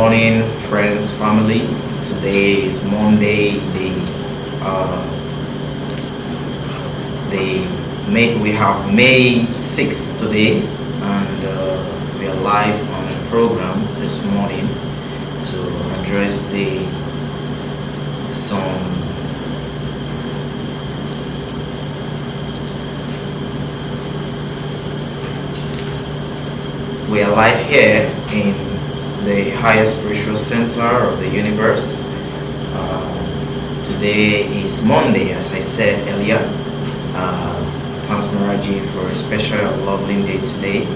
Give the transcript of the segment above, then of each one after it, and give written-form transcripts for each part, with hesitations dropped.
morning, friends, family. Today is Monday. We have May 6th today, and we are live on the program this morning to address we are live here in the highest spiritual center of the universe. Today is Monday, as I said earlier. Thanks Maharaj Ji for a special lovely day today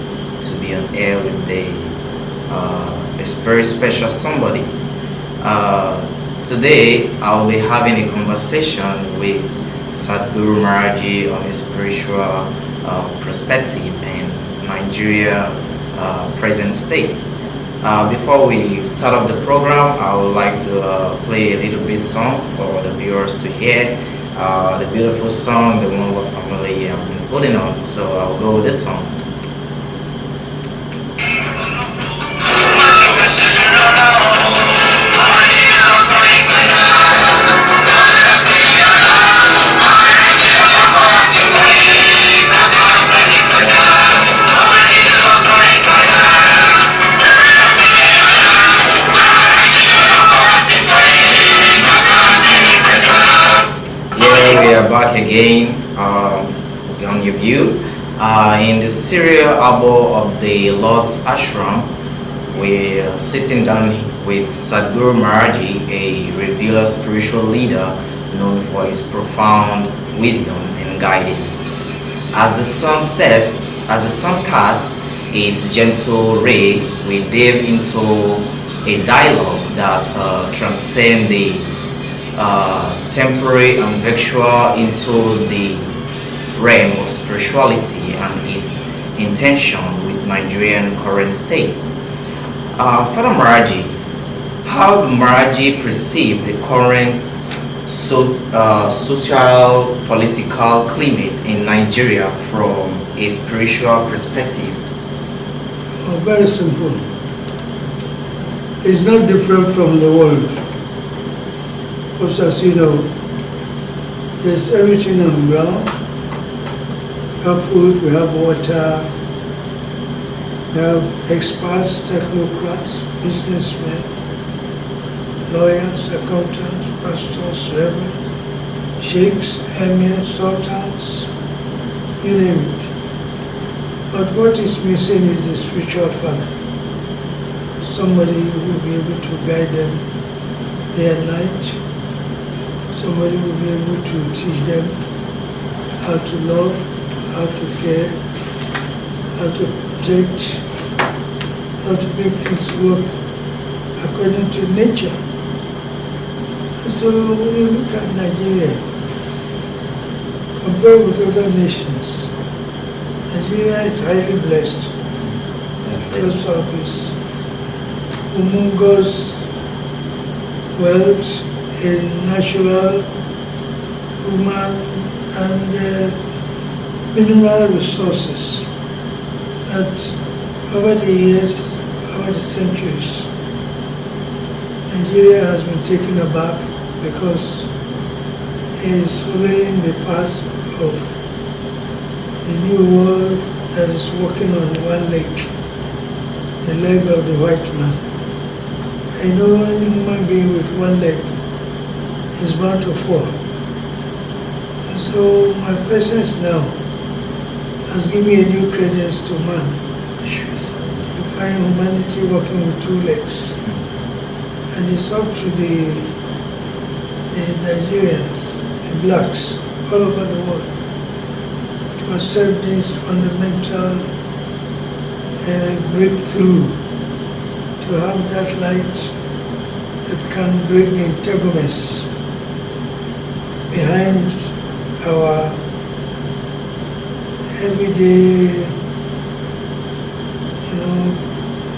to be on air with this very special somebody. Today I'll be having a conversation with Satguru Maharaj Ji on a spiritual perspective in Nigeria present state. Before we start off the program, I would like to play a little bit song for the viewers to hear. The beautiful song the one of family have been putting on. So I'll go with this song. We are back again on your view in the serial album of the Lord's Ashram. We're sitting down with Satguru Maharaj Ji, a revealer spiritual leader known for his profound wisdom and guidance. As the sun casts its gentle ray, we dive into a dialogue that transcends the temporary and virtual into the realm of spirituality and its intention with Nigerian current state. Father Maharaj Ji, how do Maharaj Ji perceive the current social political climate in Nigeria from a spiritual perspective? Oh, very simple. It's not different from the world. Because as you know, there's everything on ground. We have food, we have water, we have experts, technocrats, businessmen, lawyers, accountants, pastors, reverends, sheikhs, emirs, sultans, you name it. But what is missing is the spiritual father. Somebody who will be able to guide them day and night. Somebody will be able to teach them how to love, how to care, how to protect, how to make things work according to nature. And so when you look at Nigeria, compared with other nations, Nigeria is highly blessed because of its humongous wealth in natural, human, and mineral resources that over the years, over the centuries, Nigeria has been taken aback because it is following the path of the new world that is walking on one leg, the leg of the white man. I know any human being with one leg is bound to fall. And so my presence now has given me a new credence to man. You find humanity working with two legs. And it's up to the Nigerians, the blacks, all over the world, to accept this fundamental breakthrough, to have that light that can break the integuments behind our everyday,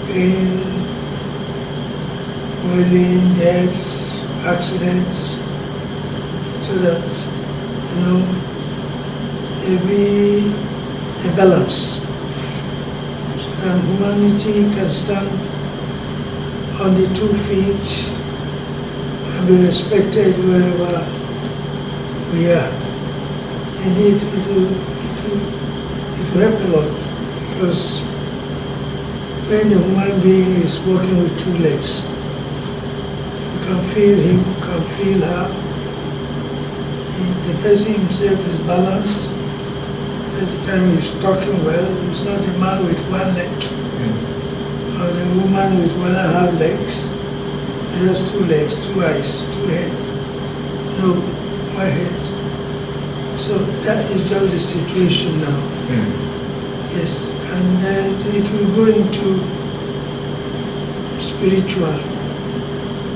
pain, wailing, deaths, accidents, so that, there be a balance, so that humanity can stand on the 2 feet and be respected wherever we are. Indeed, it will help a lot, because when a human being is walking with 2 legs, you can feel him, you can feel her. The person himself is balanced. At the time he's talking well, he's not a man with 1 leg, or the woman with 1.5 legs. He has 2 legs, 2 eyes, 2 heads. No, 1 head. So that is just the situation now. Yes, and then it will go into spiritual,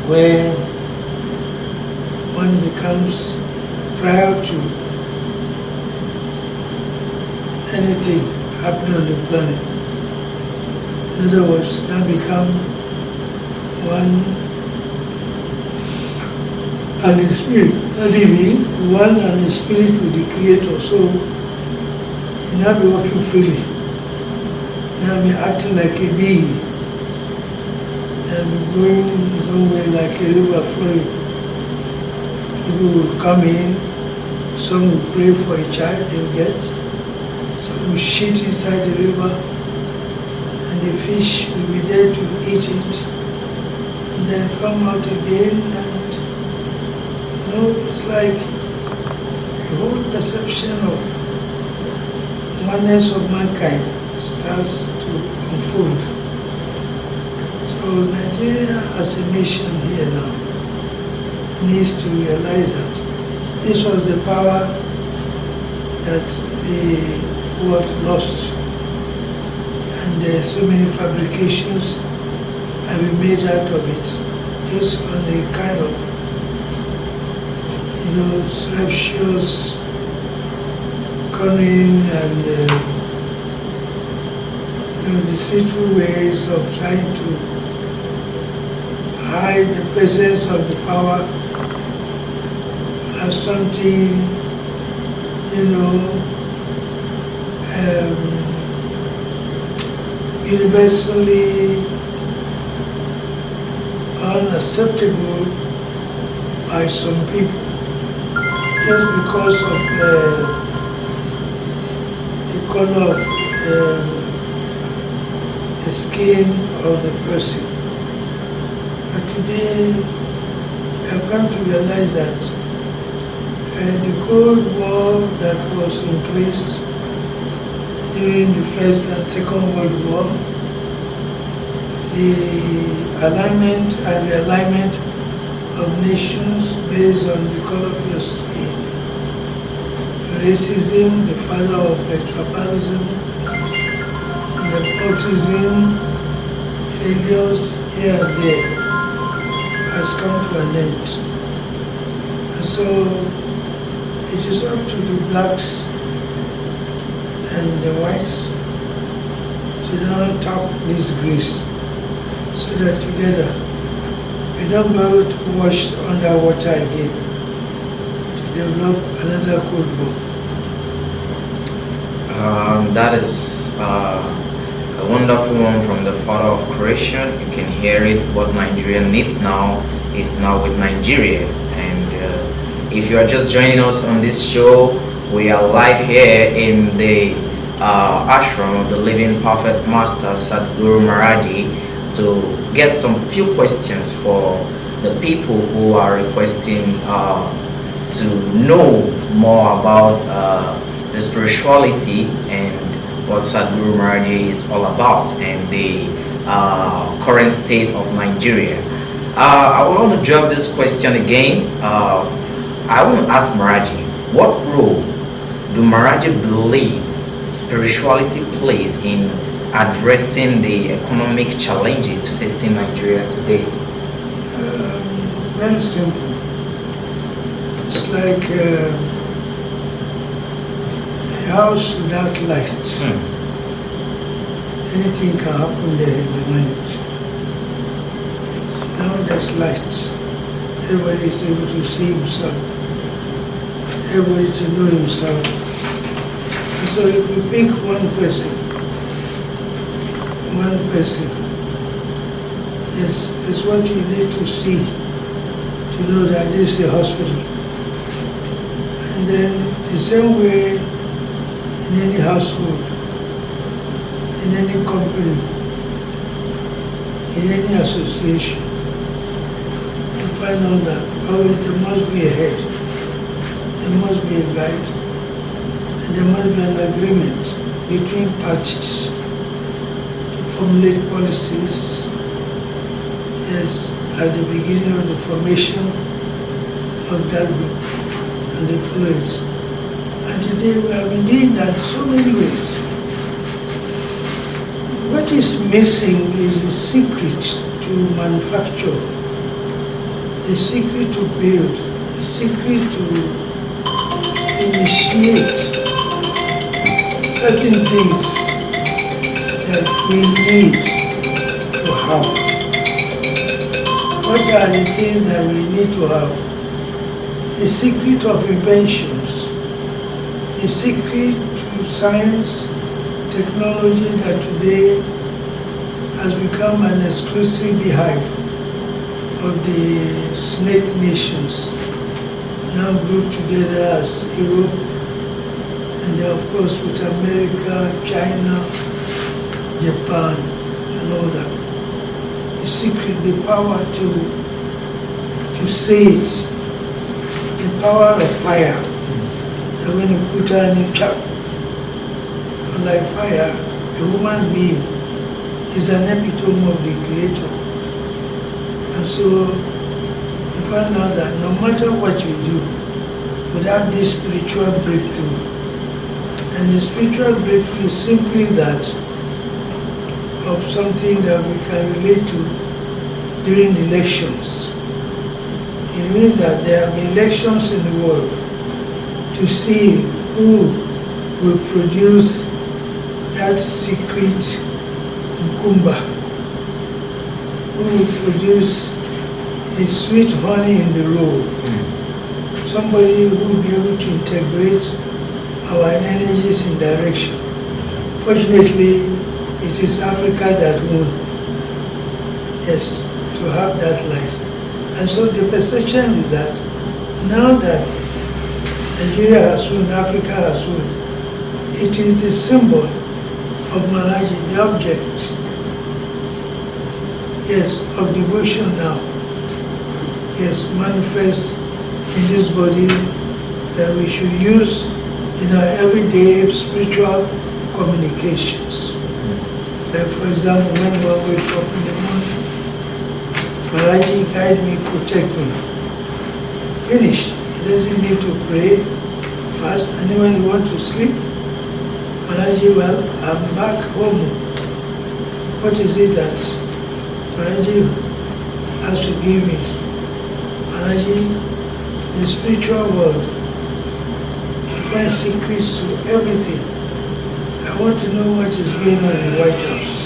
where one becomes, prior to anything happening on the planet. In other words, now become one and the spirit. That means one and the spirit with the Creator. So he now be working freely. Now be acting like a bee. And be going his own way like a river flowing. People will come in, some will pray for a child they will get, some will shit inside the river, and the fish will be there to eat it, and then come out again, and it's like the whole perception of oneness of mankind starts to unfold. So Nigeria as a nation here now needs to realize that this was the power that the world lost, and so many fabrications have been made out of it, just on the kind of surreptitious cunning and deceitful ways of trying to hide the presence of the power as something, universally unacceptable by some people, just because of the color of the skin of the person. But today, we have come to realize that the Cold War that was in place during the First and Second World War, the alignment and realignment of nations based on the color of your skin, racism, the father of tribalism, nepotism, failures here and there, has come to an end. And so it is up to the blacks and the whites to now top this grease, so that together we don't go to wash underwater again to develop another Cold War. That is a wonderful one from the Father of Creation. You can hear it. What Nigeria needs now is now with Nigeria. And if you are just joining us on this show, we are live here in the ashram of the Living Prophet Master Satguru Maharaj Ji to get some few questions for the people who are requesting to know more about the spirituality and what Satguru Maharaj Ji is all about and the current state of Nigeria. I want to drop this question again. I want to ask Maharaj Ji, what role do Maharaj Ji believe spirituality plays in addressing the economic challenges facing Nigeria today? Very simple. It's like a house without light. Anything can happen there in the night. Now there's light. Everybody is able to see himself. Everybody to know himself. And so if we pick one person, Yes, it's what you need to see to know that this is a hospital. And then the same way in any household, in any company, in any association, you find out that always there must be a head, there must be a guide, and there must be an agreement between parties to formulate policies. Yes, at the beginning of the formation of that group, and they follow it. And today we have been doing that in so many ways. What is missing is the secret to manufacture, the secret to build, the secret to initiate certain things that we need to have. What are the things that we need to have? The secret of inventions, the secret to science, technology that today has become an exclusive beehive of the snake nations, now grouped together as Europe, and then of course with America, China, Japan, and all that. The secret, the power to say it, the power of fire, that when you put her in a trap, like fire, a human being is an epitome of the Creator. And so you find out that no matter what you do, without this spiritual breakthrough, and the spiritual breakthrough is simply that of something that we can relate to during the elections. It means that there have been elections in the world to see who will produce that secret cucumber, who will produce the sweet honey in the roll. Somebody who will be able to integrate our energies in direction. Fortunately, it is Africa that won. Yes, to have that light. And so the perception is that now that Nigeria has won, Africa has won, it is the symbol of Maharaj Ji, the object, yes, of devotion now, yes, manifest in this body that we should use in our everyday spiritual communications. Like for example, when we wake up in the morning, Maharaj Ji, guide me, protect me. Finish. He doesn't need to pray, fast, and then when you want to sleep, Maharaj Ji, well, I'm back home. What is it that Maharaj Ji has to give me? Maharaj Ji, in the spiritual world, I find secrets to everything. I want to know what is going on in the White House.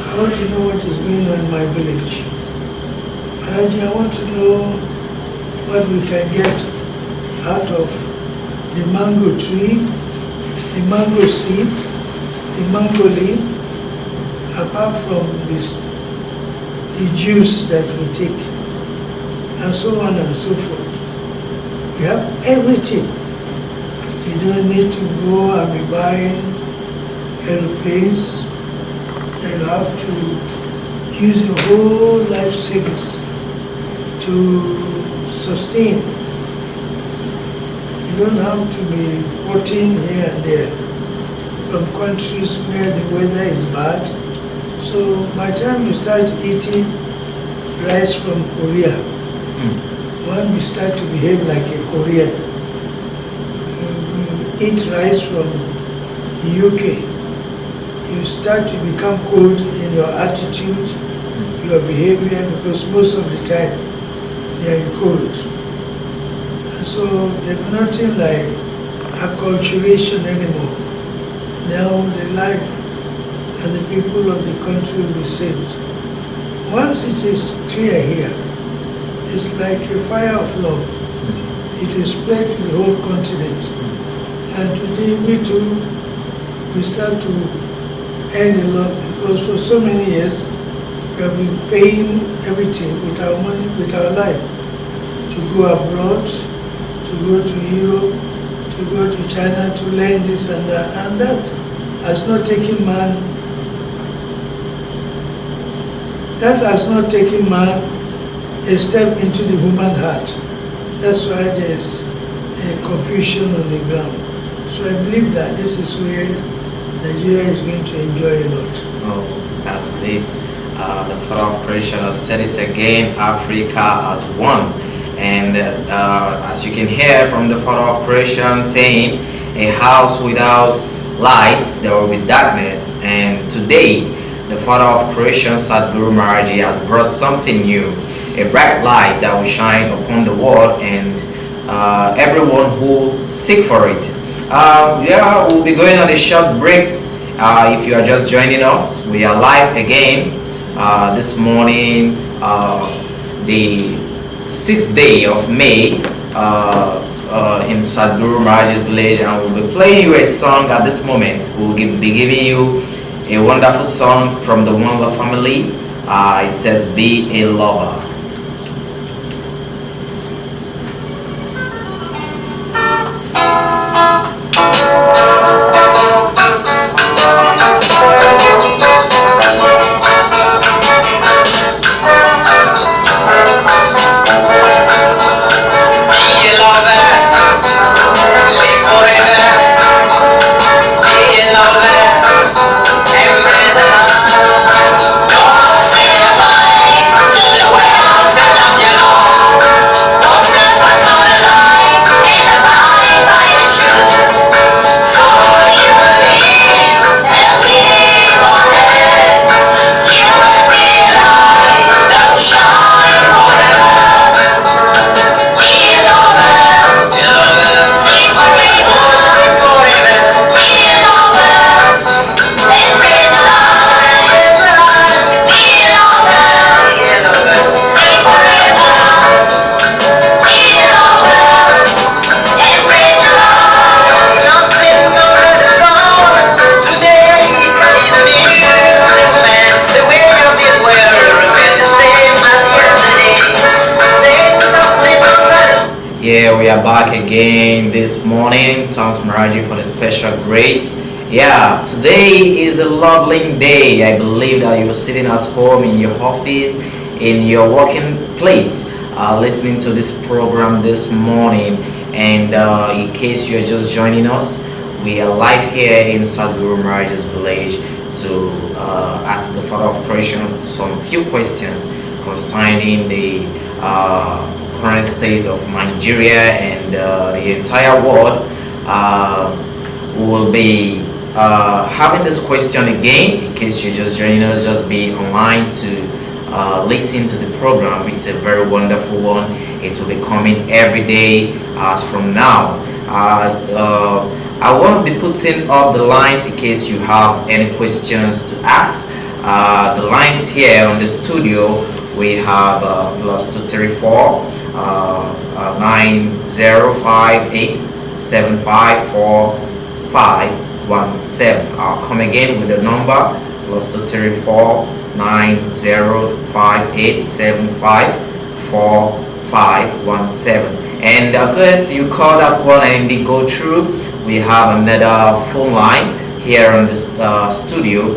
I want to know what is going on in my village. Maharaj Ji, I want to know what we can get out of the mango tree, the mango seed, the mango leaf, apart from this, the juice that we take, and so on and so forth. We have everything. You don't need to go and be buying aeroplanes. You have to use your whole life savings to sustain. You don't have to be importing here and there from countries where the weather is bad. So by the time you start eating rice from Korea, one will start to behave like a Korean. You eat rice from the UK, you start to become cold in your attitude, your behavior, because most of the time they are cold. And so there's nothing like acculturation anymore. Now the life and the people of the country will be saved. Once it is clear here, it's like a fire of love. It will spread to the whole continent. And today we too, we start to earn a lot, because for so many years We have been paying everything with our money, with our life, to go abroad, to go to Europe, to go to China to learn this and that has not taken man. That has not taken man a step into the human heart. That's why there's a confusion on the ground. So I believe that this is where Nigeria is going to enjoy a lot. Oh, that's it. The Father of Creation has said it again, Africa as one. And as you can hear from the Father of Creation saying, a house without light, there will be darkness. And today, the Father of Creation, Satguru Maharaj Ji, has brought something new, a bright light that will shine upon the world and everyone who seek for it. Yeah, we'll be going on a short break. If you are just joining us, we are live again this morning, the 6th day of May in Satguru Maharaj Ji's village, and we'll be playing you a song at this moment. We'll be giving you a wonderful song from the One Love family. It says, "Be a Lover." Yeah, we are back again this morning. Thanks Maharaj Ji for the special grace. Yeah, today is a lovely day. I believe that you're sitting at home, in your office, in your working place, listening to this program this morning. And in case you're just joining us, we are live here in Satguru Maharaj's village to ask the Father of Creation some few questions concerning the current state of Nigeria and the entire world. We will be having this question again. In case you're just joining us, just be online to listen to the program. It's a very wonderful one. It will be coming every day as from now. I want to be putting up the lines in case you have any questions to ask. The lines here on the studio, we have +234 9058 754517. I'll come again with the number +234 9058 754517. And of course, you call that one and they go through. We have another phone line here on this studio.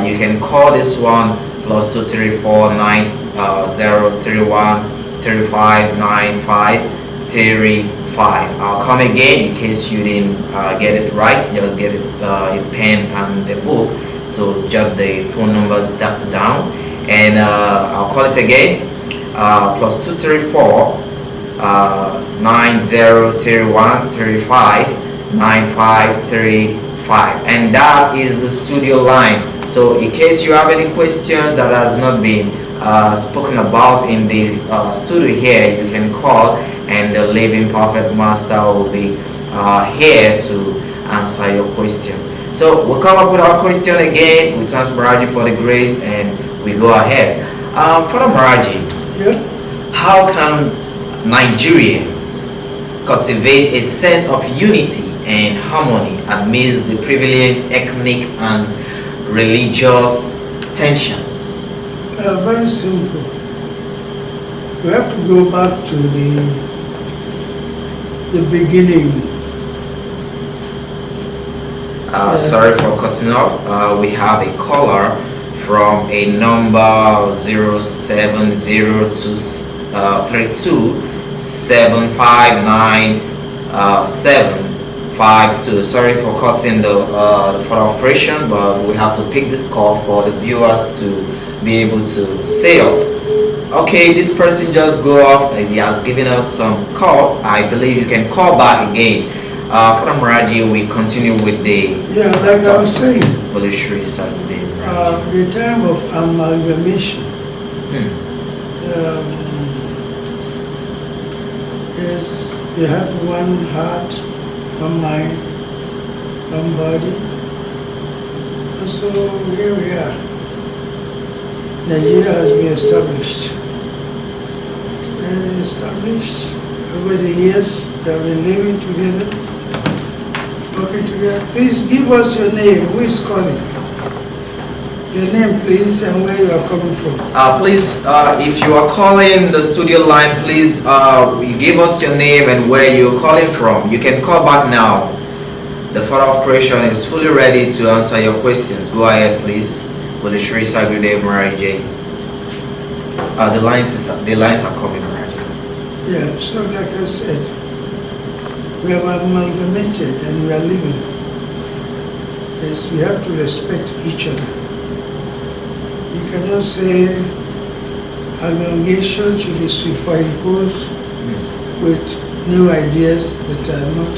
You can call this one +234 9031 359535. I'll come again in case you didn't get it right. Just get it, a pen and a book to jot the phone number down, and I'll call it again. +234 9031 359535, and that is the studio line. So in case you have any questions that has not been spoken about in the studio here, you can call, and the Living Prophet Master will be here to answer your question. So we'll come up with our question again. We thank Maharaj Ji for the grace, and we go ahead. Father Maharaj Ji, Yeah. how can Nigerians cultivate a sense of unity and harmony amidst the prevalent ethnic and religious tensions? Very simple. We have to go back to the beginning. Sorry for cutting off. We have a caller from a number 07032759752. Sorry for cutting the further operation, but we have to pick this call for the viewers to be able to say off. Okay, this person just go off. He has given us some call. I believe you can call back again. Father Maharaj Ji, we continue with the like I was saying, the the time of amalgamation is you have one heart, one mind, one body. And so here we are. Nigeria has been established. And established over the years they have been living together, working together. Please give us your name. Who is calling? Your name, please, and where you are coming from. Please, if you are calling the studio line, please give us your name and where you're calling from. You can call back now. The Father of Creation is fully ready to answer your questions. Go ahead, please. Holy Shri Satguru Maharaj Ji. The lines are coming, Maharaj Ji. Yeah, so like I said, we have amalgamated and we are living. Yes, we have to respect each other. You cannot say amalgamation should be superimposed with new ideas that are not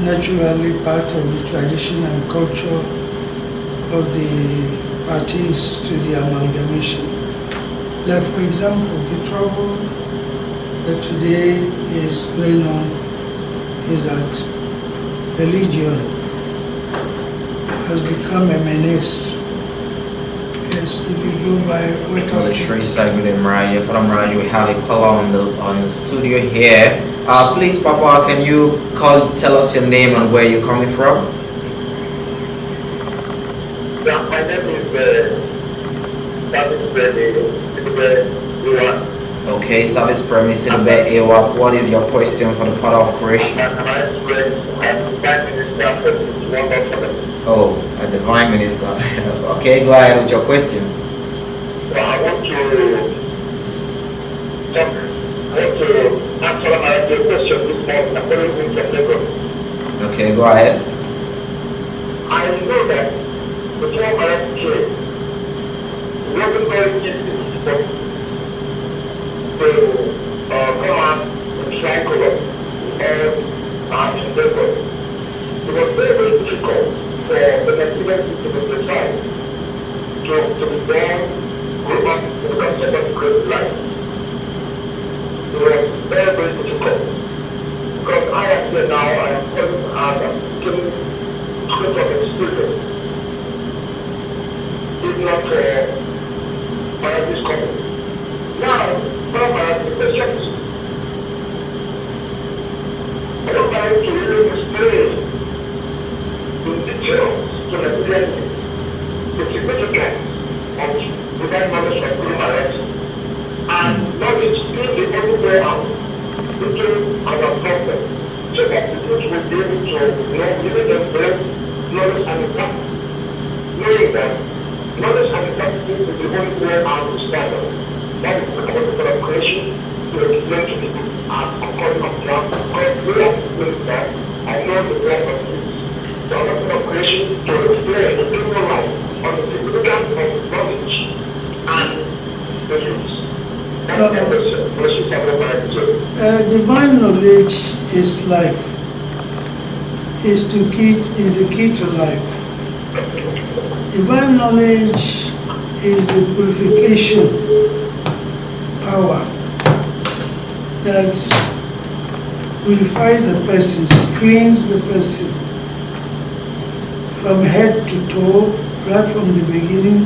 naturally part of the tradition and culture of the parties to the amalgamation. Like for example, the trouble that today is going on is that religion has become a menace. Yes, if you go by what Holy Shri Satguru Maharaj Ji, Father Maharaj Ji, we have a caller on the studio here. Please, Papa, can you tell us your name and where you're coming from? Yeah, my name is Okay, Service Premise Ewa. What is your question for the Father of Creation? Oh, a Divine Minister. Okay, go ahead with your question. I want to answer my question this morning. Okay, go ahead. I know that before Maharaj came, it wasn't very easy to come out and tranquil and embark. It was very, very difficult for the Nigerian people to decide to be born, grow up in the concept of great life. It was very, very difficult. Because I am here now, I am telling giving script of experience. If not for Maharaj's coming. Now, from Maharaj's questions, I don't like to really explain in details to Nigerian the significance of divine knowledge of Guru Maharaj and knowledge being the only way out into our problem so that the youth will be able to really embrace knowledge and impact, knowing that knowledge and impact is the only way out to stand up. That is the concept of creation to explain to people as according to God, because we have to explain that I know the way of peace. The concept of creation to explain the people life on the significance of knowledge and the use. Divine knowledge is life. Is the key to life. Divine knowledge is the purification power that purifies the person, screens the person from head to toe, right from the beginning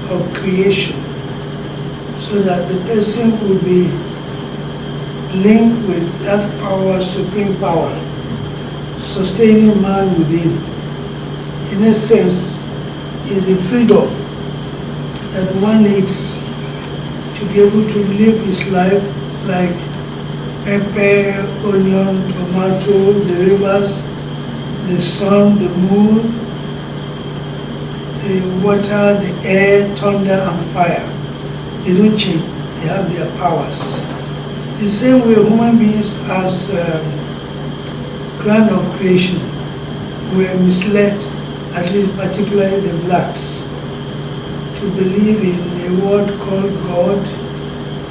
of creation, so that the person will be linked with that power, supreme power, sustaining man within. In a sense, is the freedom that one needs to be able to live his life like pepper, onion, tomato, the rivers, the sun, the moon, the water, the air, thunder and fire. They don't change, they have their powers. The same way human beings as ground of creation were misled, at least particularly the blacks, to believe in a word called God,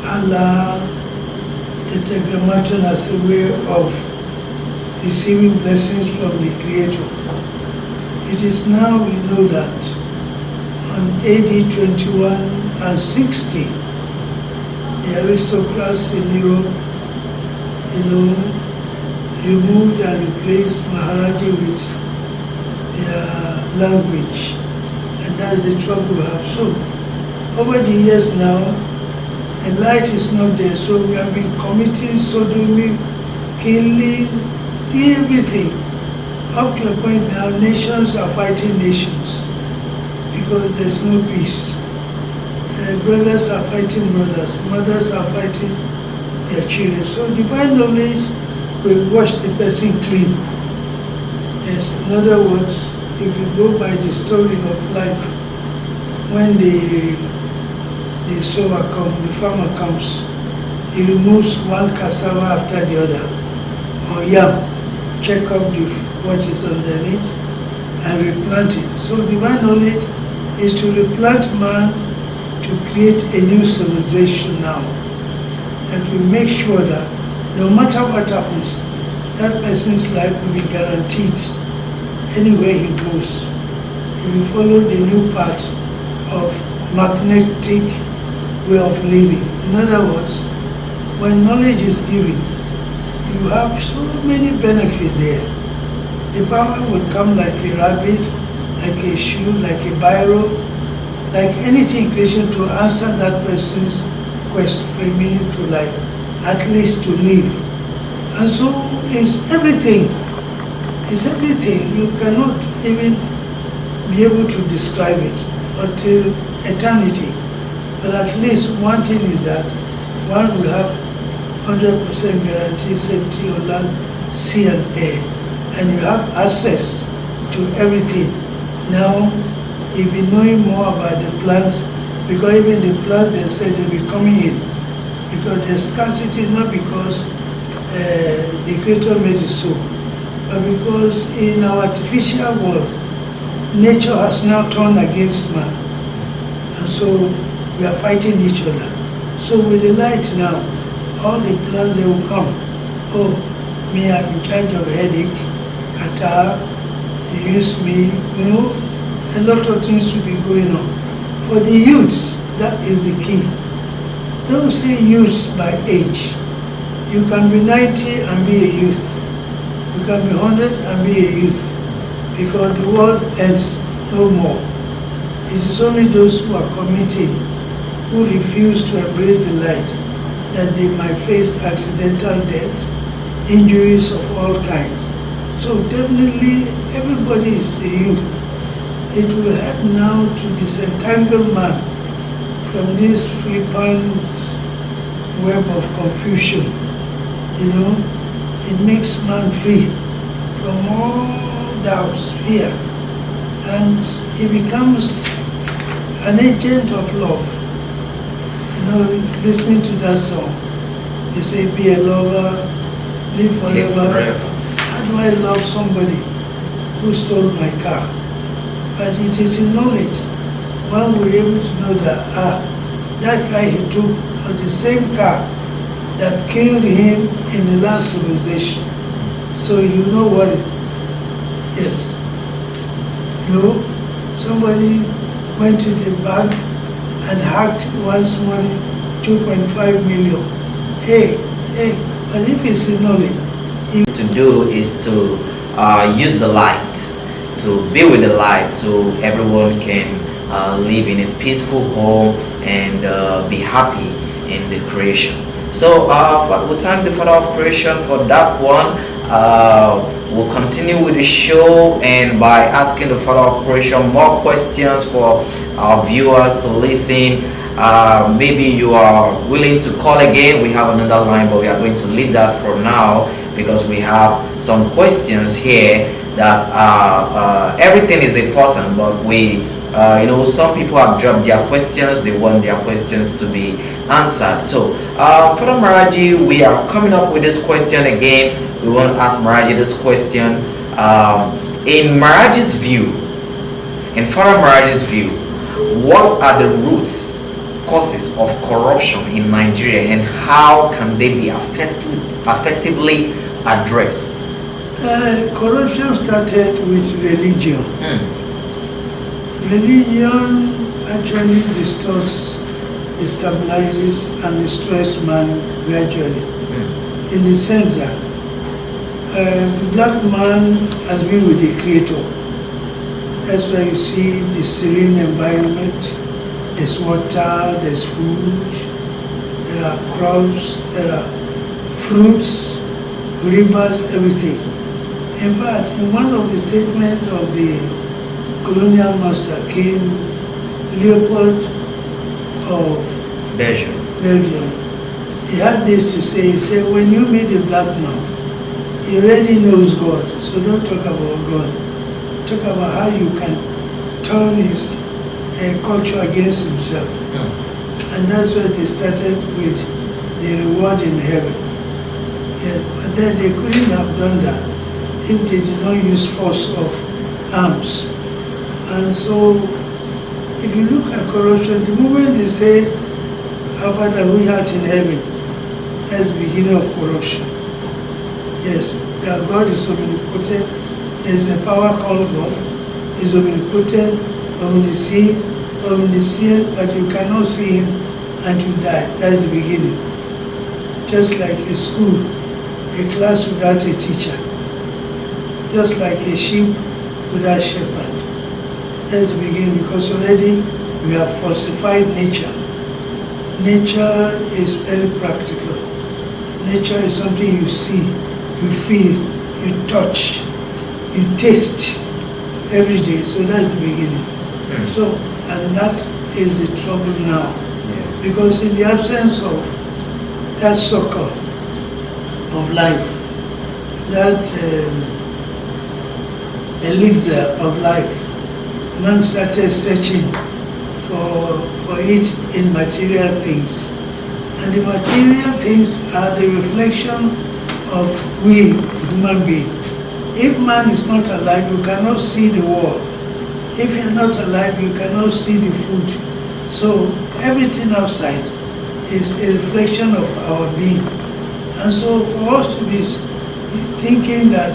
Allah, Tetragrammaton as a way of receiving blessings from the Creator. It is now we know that on AD 21 and 60, the aristocrats in Europe, removed and replaced Maharaji with their language, and that's the trouble we have. So, over the years now, the light is not there, so we have been committing sodomy, killing, doing everything. Up to a point now, nations are fighting nations because there's no peace. Brothers are fighting brothers, mothers are fighting their children. So divine knowledge will wash the person clean. Yes, in other words, if you go by the story of life, when the sower comes, the farmer comes, he removes one cassava after the other, or yam, check up what is underneath, and replant it. So divine knowledge is to replant man to create a new civilization now. And we make sure that no matter what happens, that person's life will be guaranteed anywhere he goes. If you follow the new path of magnetic way of living. In other words, when knowledge is given, you have so many benefits there. The power will come like a rabbit, like a shoe, like a biro, like anything in creation to answer that person's quest for a meaning to life, at least to live. And so it's everything. It's everything. You cannot even be able to describe it until eternity. But at least one thing is that one will have 100% guaranteed safety on land, sea and air. And you have access to everything. Now, you'll be knowing more about the plants, because even the plants, they say they'll be coming in. Because there's scarcity, not because the Creator made it so, but because in our artificial world, nature has now turned against man. And so we are fighting each other. So with the light now, all the plants, they will come. Oh, me, I'm in charge of headache, catarrh, you use me, a lot of things will be going on. For the youths, that is the key. Don't say youths by age. You can be 90 and be a youth. You can be 100 and be a youth. Because the world ends no more. It is only those who are committed, who refuse to embrace the light, that they might face accidental death, injuries of all kinds. So definitely everybody is a youth. It will help now to disentangle man from this flippant web of confusion. It makes man free from all doubts, fear, and he becomes an agent of love. Listening to that song, they say, be a lover, live forever. How do I love somebody who stole my car? But it is in knowledge. One will be able to know that, that guy he took was the same car that killed him in the last civilization. So you know what yes. Somebody went to the bank and hacked one's money, 2.5 million. Hey, but if it's in knowledge, to do is to use the light, to be with the light, so everyone can live in a peaceful home and be happy in the creation. So we thank the Father of creation for that one. We'll continue with the show, and by asking the Father of Creation more questions for our viewers to listen. Maybe you are willing to call again. We have another line, but we are going to leave that for now because we have some questions here that everything is important, but some people have dropped their questions. They want their questions to be answered. So, Father Maharaj Ji, we are coming up with this question again. We want to ask Maharaj Ji this question. In Maharaj's view, in Father Maharaj's view, what are the roots, causes of corruption in Nigeria, and how can they be effectively addressed? Corruption started with religion. Religion actually distorts, destabilizes, and destroys man gradually. In the sense that the black man has been with the Creator. That's why you see the serene environment. There's water, there's food, there are crops, there are fruits, rivers, everything. In fact, in one of the statements of the colonial master, King Leopold of Belgium, he had this to say. He said, when you meet a black man, he already knows God, so don't talk about God. Talk about how you can turn his culture against himself. And that's where they started with the reward in heaven. Yes, but then they couldn't have done that if they did not use force of arms. And so, if you look at corruption, the moment they say, our Father who art in heaven, that's the beginning of corruption. Yes, that God is omnipotent. There's a power called God. He's omnipotent, omniscient, but you cannot see him until you die. That's the beginning. Just like a school, a class without a teacher. Just like a sheep without a shepherd. That's the beginning, because already we have falsified nature. Nature is very practical. Nature is something you see, you feel, you touch, you taste every day. So that's the beginning. So, and that is the trouble now. Because in the absence of that circle of life, that elixir of life, man started searching for it in material things. And the material things are the reflection of we, human beings. If man is not alive, you cannot see the world. If you are not alive, you cannot see the food. So everything outside is a reflection of our being. And so for us to be thinking that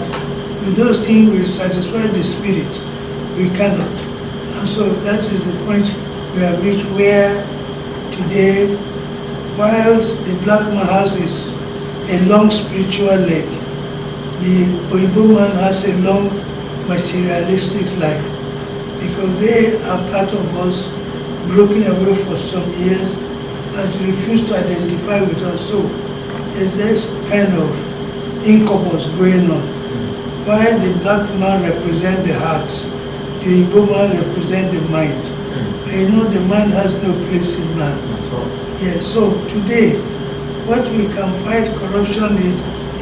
with those things will satisfy the spirit, we cannot. And so that is the point we have reached, where today, whilst the black man has a long spiritual leg, the Oyibo man has a long materialistic life, because they are part of us, broken away for some years, but refuse to identify with us. So there's this kind of incubus going on. While the black man represents the heart, the Igbo man represents the mind. And you know, the mind has no place in man. Yes, so today, what we can fight corruption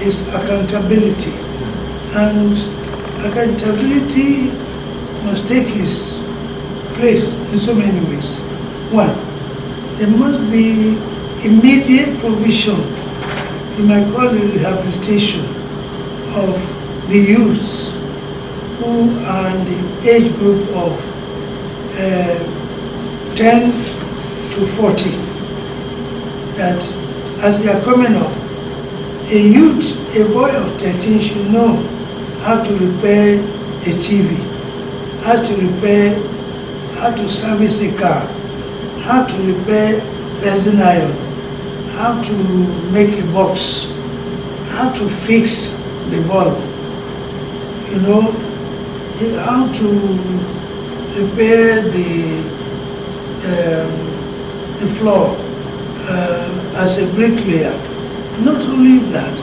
is accountability. And accountability must take its place in so many ways. One, there must be immediate provision, you might call it rehabilitation, of the youths who are in the age group of 10 to 40, that as they are coming up, a youth, a boy of 13 should know how to repair a TV, how to service a car, how to repair resin iron, how to make a box, how to fix the bulb, you know, how to repair the floor as a bricklayer. Not only that,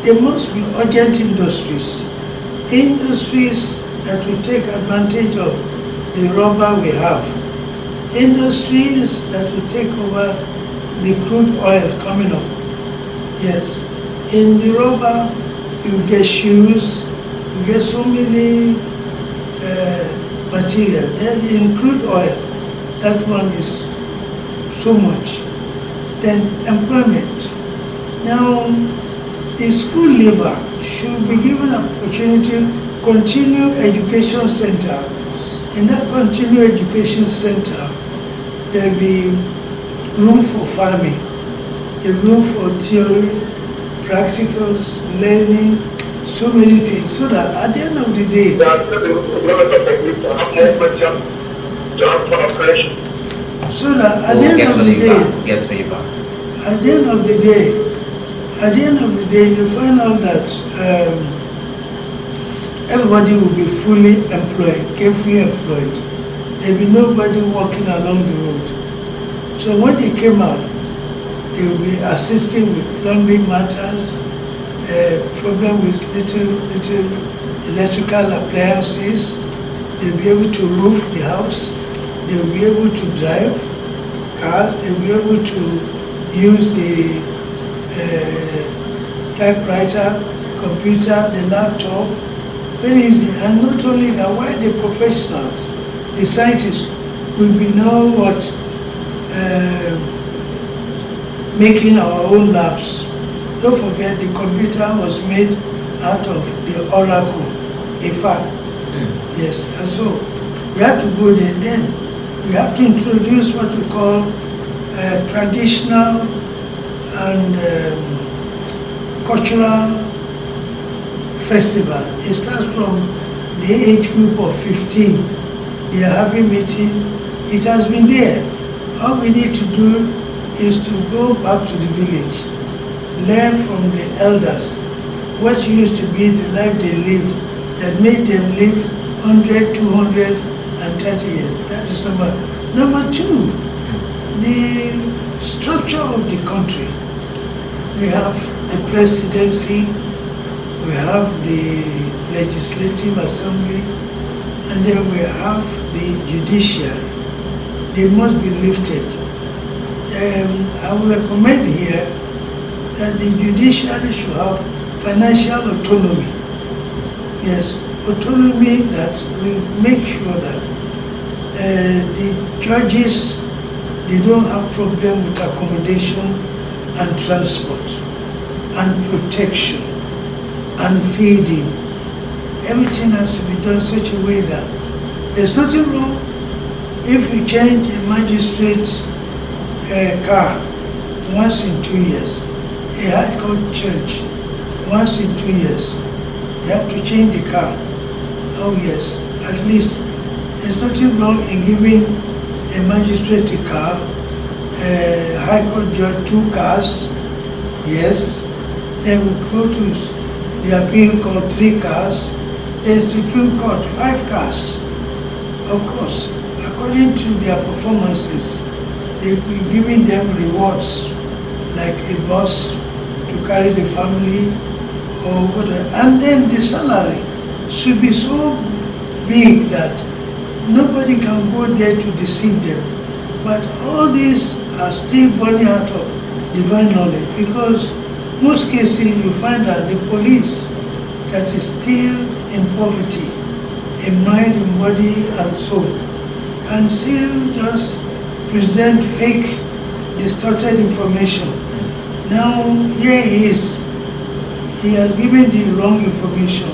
there must be urgent industries. Industries that will take advantage of the rubber we have. Industries that will take over the crude oil coming up. Yes. In the rubber, you get shoes, you get so many material. Then in crude oil, that one is so much. Then employment. Now, the school leaver should be given an opportunity to continue education center. In that continuing education center, there will be room for farming, a room for theory, practicals, learning, so many things, so that at the end of the day, so that at the end of the day, at the end of the day, at the end of the day, you find out that everybody will be fully employed, gainfully employed. There will be nobody walking along the road. So when they came out, they will be assisting with plumbing matters, problem with little electrical appliances. They'll be able to roof the house. They'll be able to drive cars. They'll be able to use the typewriter, computer, the laptop. Very easy. And not only that, why the professionals, the scientists, will be now what? Making our own labs. Don't forget the computer was made out of the oracle, in fact. Yes, and so we have to go there. Then we have to introduce what we call traditional and cultural festival. It starts from the age group of 15. They are having meeting. It has been there. All we need to do is to go back to the village, learn from the elders what used to be the life they lived that made them live 100, 230 years. That is number. Number two, the structure of the country. We have the presidency, we have the legislative assembly, and then we have the judiciary. They must be lifted. I would recommend here that the judiciary should have financial autonomy. Yes, autonomy that will make sure that the judges, they don't have problem with accommodation and transport and protection and feeding. Everything has to be done such a way that there's nothing wrong if you change a magistrate's car once in 2 years, a high court judge once in 2 years. You have to change the car. Oh yes, at least there's nothing wrong in giving a magistrate a car, a high court judge 2 cars, yes. Then we go to the appeal court 3 cars, then Supreme Court 5 cars. Of course, according to their performances, they will be giving them rewards like a bus to carry the family or whatever. And then the salary should be so big that nobody can go there to deceive them. But all these are still burning out of divine knowledge, because most cases you find that the police that is still in poverty, in mind, in body and soul, can still just present fake, distorted information. Now here he is, he has given the wrong information.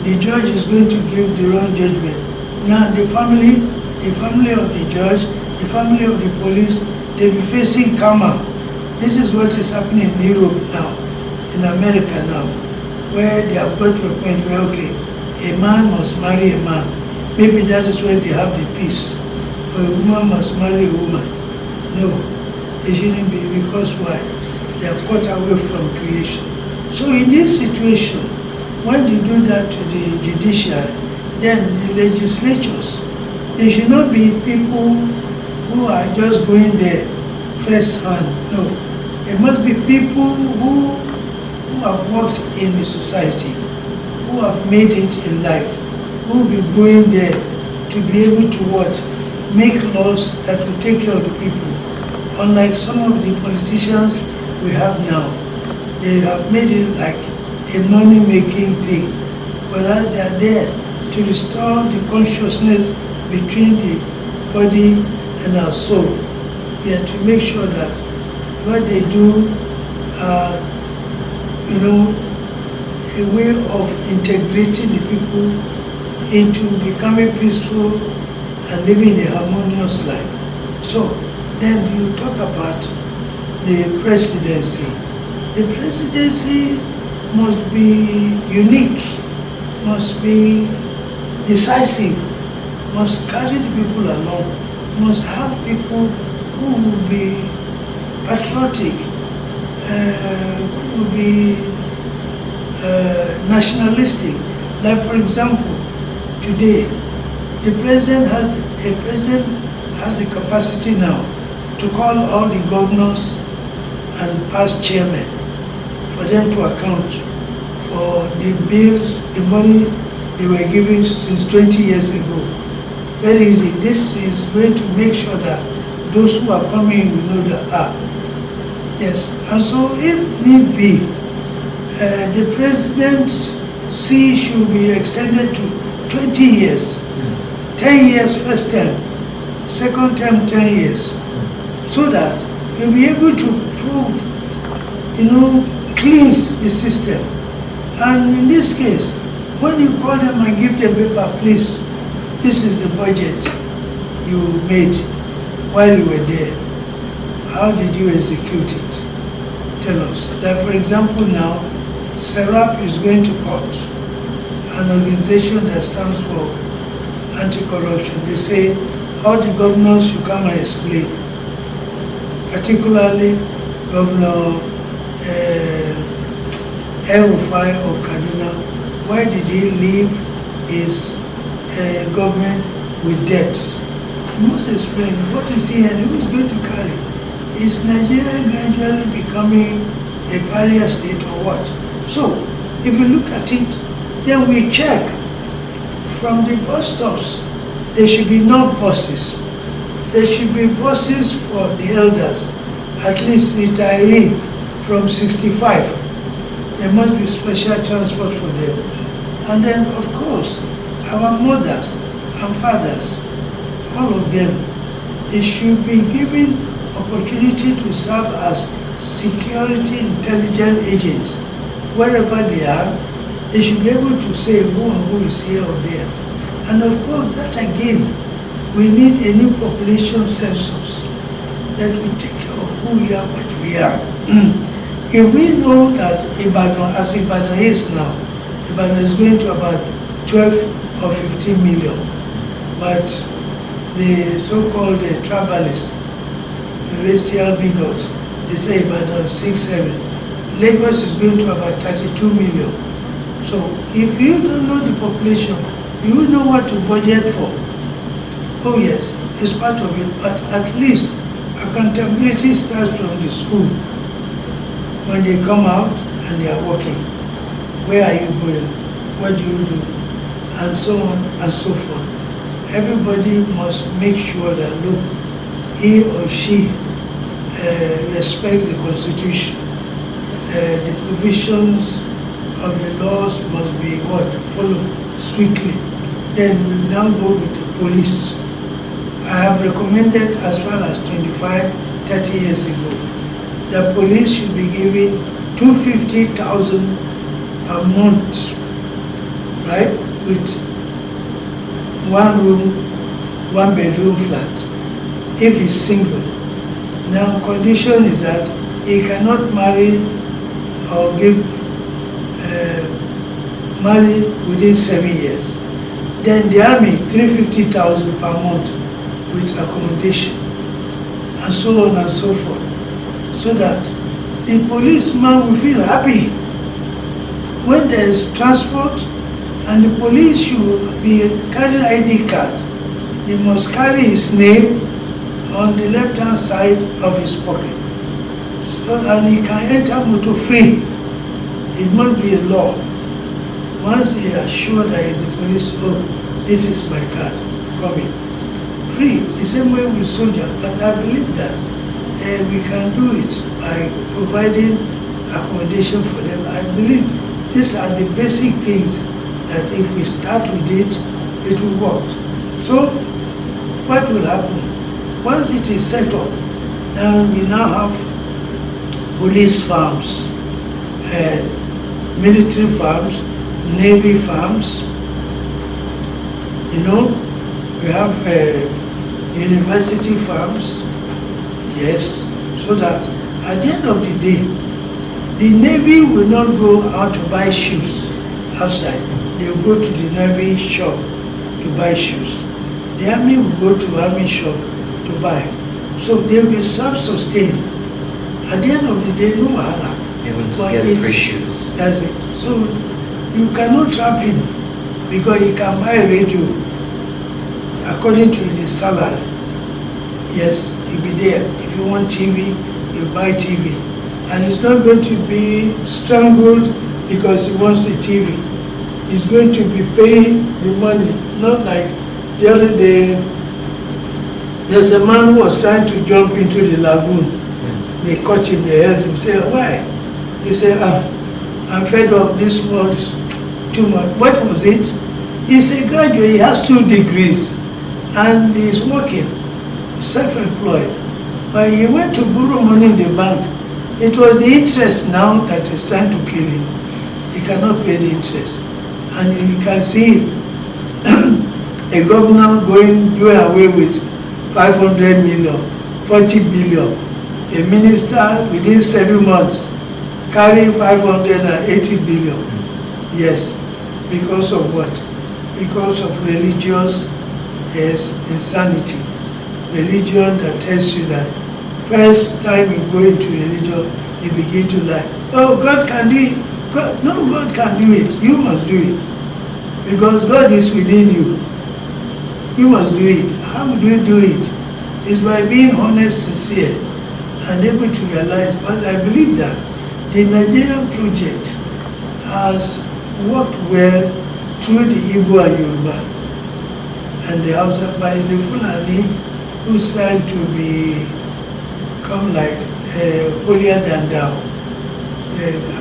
The judge is going to give the wrong judgment. Now the family of the judge, the family of the police, they'll be facing karma. This is what is happening in Europe now, in America now, where they have got to a point where, okay, a man must marry a man. Maybe that is where they have the peace. Or a woman must marry a woman. No, it shouldn't be, because why? They are cut away from creation. So in this situation, when you do that to the judiciary, then the legislatures, they should not be people who are just going there first hand. No, it must be people who have worked in the society, who have made it in life, who will be going there to be able to what? Make laws that will take care of the people. Unlike some of the politicians we have now, they have made it like a money-making thing, whereas they are there to restore the consciousness between the body and our soul. We have to make sure that what they do are, a way of integrating the people into becoming peaceful and living a harmonious life. So then you talk about the presidency. The presidency must be unique, must be decisive, must carry the people along, must have people who will be patriotic, who will be nationalistic. Like for example, today, the president has the capacity now to call all the governors and past chairmen for them to account for the bills, the money they were giving since 20 years ago. Very easy. This is going to make sure that those who are coming will know that, yes. And so if need be, the presidency should be extended to 20 years. 10 years first term, second term 10 years. So that you'll be able to prove, cleanse the system. And in this case, when you call them and give them paper, please, this is the budget you made while you were there. How did you execute it? Tell us. Like for example now, SERAP is going to court, an organization that stands for anti-corruption. They say all the governors should come and explain, particularly Governor El-Rufai of Kaduna. Why did he leave his government with debts? He must explain what is he and who is going to carry. Is Nigeria gradually becoming a pariah state or what? So, if you look at it, then we check from the bus stops. There should be no buses. There should be buses for the elders, at least retiree from 65. There must be special transport for them. And then, of course, our mothers and fathers, all of them, they should be given opportunity to serve as security intelligence agents. Wherever they are, they should be able to say who and who is here or there. And of course, that again, we need a new population census that will take care of who we are, what we are. If we know that Ibadan, as Ibadan is now, Ibadan is going to about 12 or 15 million, but the so-called tribalists, racial bigots, they say Ibadan 6, 7. Lagos is going to about 32 million. So if you don't know the population, you will know what to budget for. Oh yes, it's part of it, but at least accountability starts from the school. When they come out and they are working, where are you going? What do you do? And so on and so forth. Everybody must make sure that, look, he or she respects the Constitution. The provisions of the laws must be what? Followed strictly. Then we now go with the police. I have recommended as far as 25, 30 years ago, the police should be given 250,000 per month, right? With one room, one bedroom flat, if he's single. Now, condition is that he cannot marry or marry within 7 years. Then the army, 350,000 per month with accommodation, and so on and so forth, so that the policeman will feel happy when there is transport, and the police should be carrying ID card. They must carry his name on the left-hand side of his pocket, so and he can enter motor free. It must be a law. Once they are sure that it's the police, oh, this is my card, come in. Free, the same way with soldiers, but I believe that we can do it by providing accommodation for them. I believe these are the basic things that if we start with it, it will work. So, what will happen? Once it is set up, now we now have police farms, military farms, navy farms, we have university farms, yes, so that at the end of the day, the navy will not go out to buy shoes outside. They will go to the navy shop to buy shoes. The army will go to army shop to buy. So they will be self-sustained. At the end of the day, no wahala. Even to get free shoes. That's it. So you cannot trap him because he can buy a radio according to his salary. Yes, he'll be there. If you want TV, you buy TV. And he's not going to be strangled because he wants the TV. He's going to be paying the money, not like the other day. There's a man who was trying to jump into the lagoon. They caught him, they held him, say, why? He said, I'm fed up, this world is too much. What was it? He's a graduate, he has 2 degrees, and he's working, self-employed. But he went to borrow money in the bank. It was the interest now that is trying to kill him. He cannot pay the interest. And you can see a governor doing away with 500 million, 40 billion. A minister within 7 months carrying 580 billion. Yes, because of what? Because of religious insanity. Religion that tells you that first time you go into religion, you begin to lie. Oh, God can do it. No, God can do it. You must do it. Because God is within you. You must do it. How do you do it? It's by being honest, sincere, and able to realize. But I believe that the Nigerian project has worked well through the Igbo and Yoruba and the Hausa, but it's the Fulani who's trying to become like holier than thou.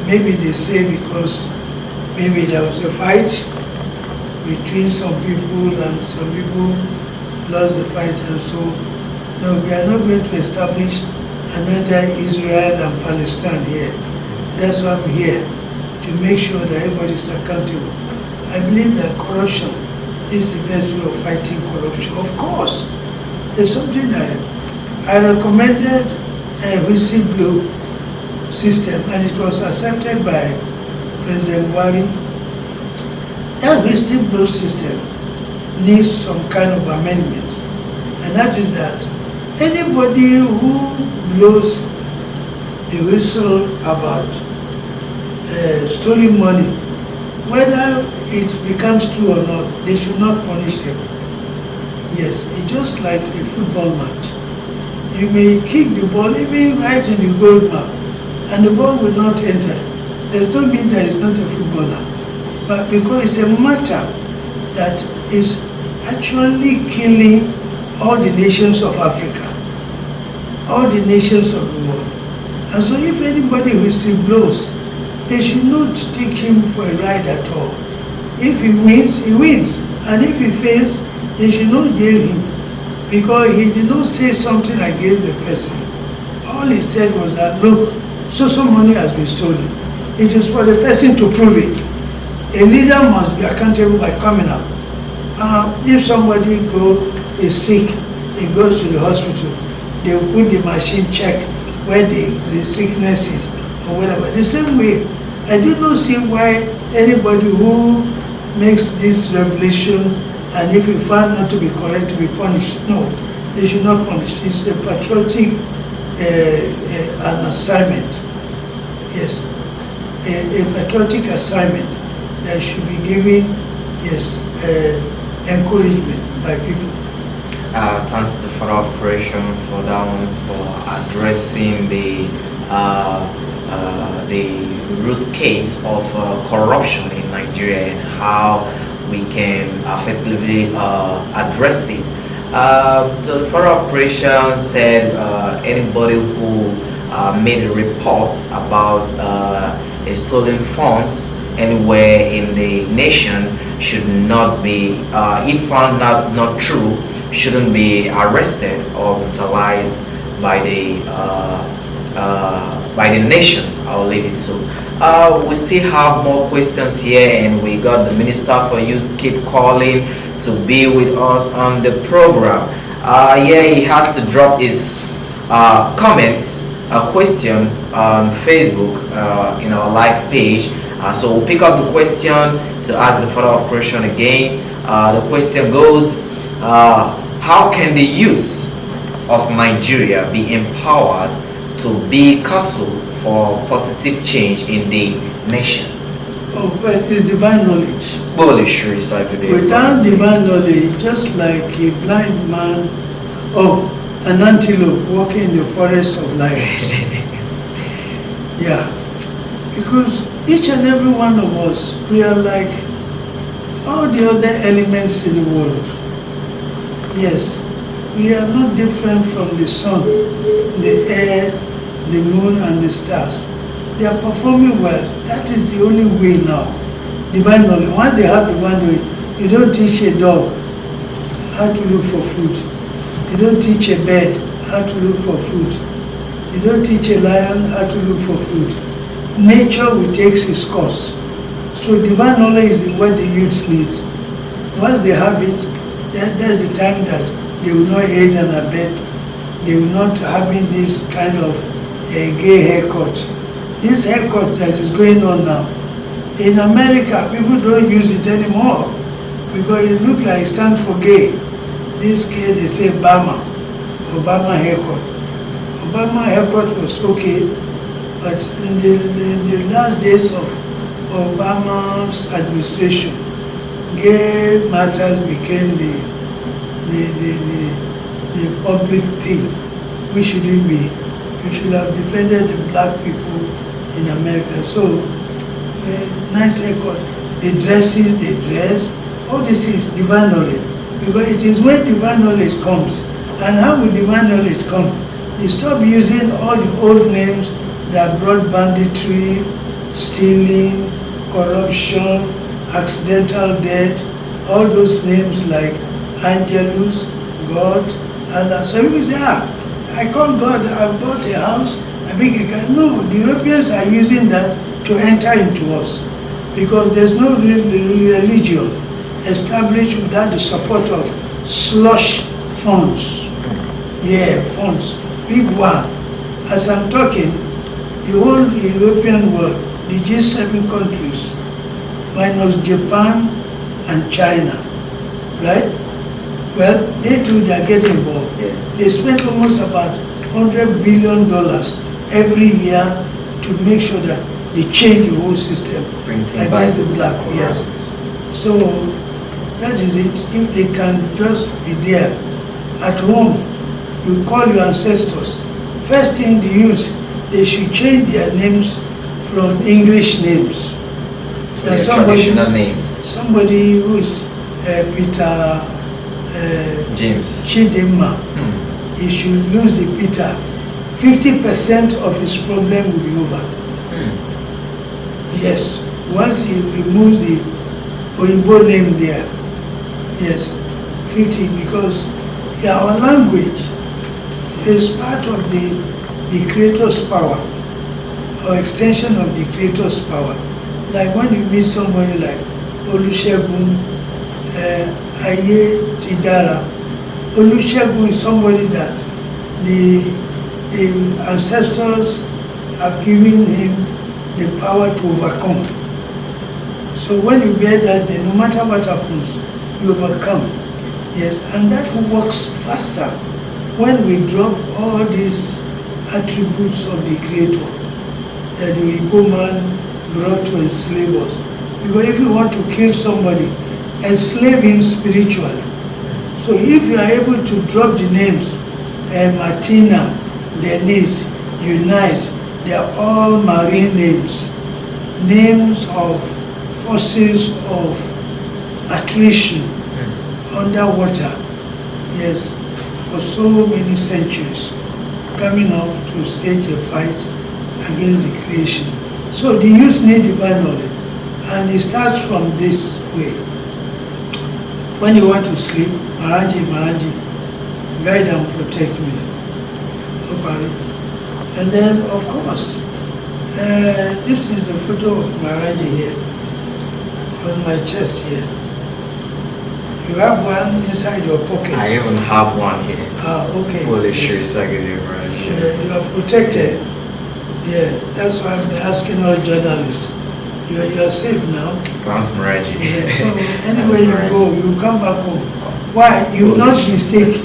Maybe they say because maybe there was a fight between some people and some people lost the fight, and so no, we are not going to establish another Israel and Palestine here. That's why I'm here, to make sure that everybody is accountable. I believe that corruption is the best way of fighting corruption. Of course, there's something I recommended a whistleblower system, and it was accepted by President Buhari. That whistleblower system needs some kind of amendment, and that is that anybody who blows the whistle about stolen money, whether it becomes true or not, they should not punish them. Yes, it's just like a football match. You may kick the ball even right in the goal mouth, and the ball will not enter. Does not mean that it's not a footballer, but because it's a matter that is actually killing all the nations of Africa, all the nations of the world. And so if anybody whistleblowers, they should not take him for a ride at all. If he wins, he wins. And if he fails, they should not jail him, because he did not say something against the person. All he said was that, look, so money has been stolen. It is for the person to prove it. A leader must be accountable by coming out. If somebody is sick, he goes to the hospital, they will put the machine check where the sickness is or whatever. The same way, I do not see why anybody who makes this revelation, and if you find not to be correct, to be punished. No, they should not punish. It's a patriotic an assignment. Yes, a patriotic assignment that should be given, yes, encouragement by people. Thanks to the Father of Creation for that one, for addressing the the root case of corruption in Nigeria and how we can effectively address it. So the Father of Creation said anybody who made a report about a stolen funds anywhere in the nation should not be, if found not true, shouldn't be arrested or brutalized by the nation. I'll leave it so. We still have more questions here, and we got the Minister for Youth keep calling to be with us on the program. Yeah, he has to drop his comments, a question on Facebook in our live page. So we'll pick up the question to ask the Father of Creation again. The question goes, how can the youths of Nigeria be empowered to be castle for positive change in the nation? Oh, well, it's divine knowledge. Without divine knowledge, just like a blind man or an antelope walking in the forest of lions. Yeah. Because each and every one of us, we are like all the other elements in the world. Yes, we are not different from the sun, the air, the moon, and the stars. They are performing well. That is the only way now. Divine knowledge. Once they have divine knowledge, you don't teach a dog how to look for food. You don't teach a bird how to look for food. You don't teach a lion how to look for food. Nature will take its course. So divine knowledge is what the youths need. Once they have it, that's the time that they will not aid and abet. They will not having this kind of gay haircut. This haircut that is going on now, in America, people don't use it anymore because it looks like it stands for gay. This gay, they say Obama haircut. Obama haircut was okay, but in the last days of Obama's administration, gay matters became the public thing. We shouldn't be. We should have defended the black people in America. So, nice haircut. The dresses they dress, all this is divine knowledge. Because it is when divine knowledge comes. And how will divine knowledge come? You stop using all the old names that brought banditry, stealing, corruption, accidental death, all those names like Angelus, God, Allah. So people say, I call God, I bought a house, I beg a guy. No, the Europeans are using that to enter into us because there's no real religion established without the support of slush funds. Yeah, funds, big one. As I'm talking, the whole European world, the G7 countries, minus Japan and China, right? Well, they too, they are getting involved. Yeah. They spend almost about $100 billion every year to make sure that they change the whole system against the black. Yes. So that is it. If they can just be there at home, you call your ancestors. First thing the youth, they should change their names from English names. To traditional names. Somebody who is Peter James Chidinma, he should lose the Peter. 50% of his problem will be over. Yes, once he removes the Oyinbo name there, yes, 50, because our language is part of the Creator's power, or extension of the Creator's power. Like when you meet somebody like Olusegun, Aye Tidara, Olusegun is somebody that the ancestors have given him the power to overcome. So when you bear that, then no matter what happens, you overcome. Yes, and that works faster when we drop all these attributes of the Creator that the Igbo man brought to enslave us. Because if you want to kill somebody, enslave him spiritually. So if you are able to drop the names, Martina, Denise, Eunice, They are all marine names, names of forces of attrition underwater, yes, for so many centuries, coming up to stage a fight against the creation. So the youth need divine knowledge, and it starts from this way. When you want to sleep, Maharaji, Maharaji, guide and protect me. Okay. And then, of course, this is the photo of Maharaji here, on my chest here. You have one inside your pocket. I even have one here. Ah, okay. Holy shit, Satguru Maharaj Ji. You are protected. Yeah, that's why I'm asking all journalists. You are safe now. Thanks, Maharaj Ji. Yeah, so anywhere you go, you come back home. Why? You will not mistake.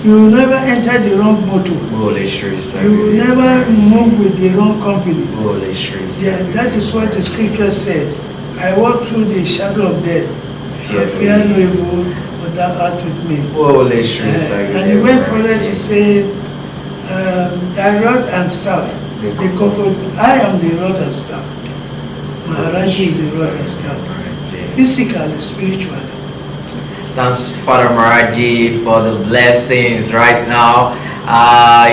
You will never enter the wrong motor. Holy shit, You will never move with the wrong company. Holy shit. Yeah, that is what the scripture said. I walk through the shadow of death. I fear no evil, but thou art with me. Holy shit, And he went further to say, thy rod and staff, they comfort me. I am the rod and staff. Maharaj is the rod and staff. Physically, spiritually. Thanks, Father Maharaj Ji, for the blessings right now.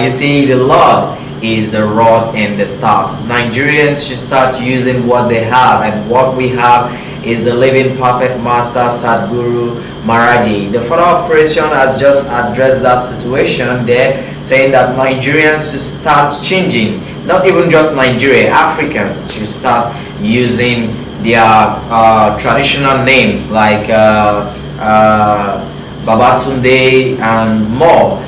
You see, the Lord is the rod and the staff. Nigerians should start using what they have, and what we have is the living perfect master Satguru Maharaj Ji. The Father of Creation has just addressed that situation there, saying that Nigerians should start changing. Not even just Nigeria, Africans should start using their traditional names like Babatunde and more.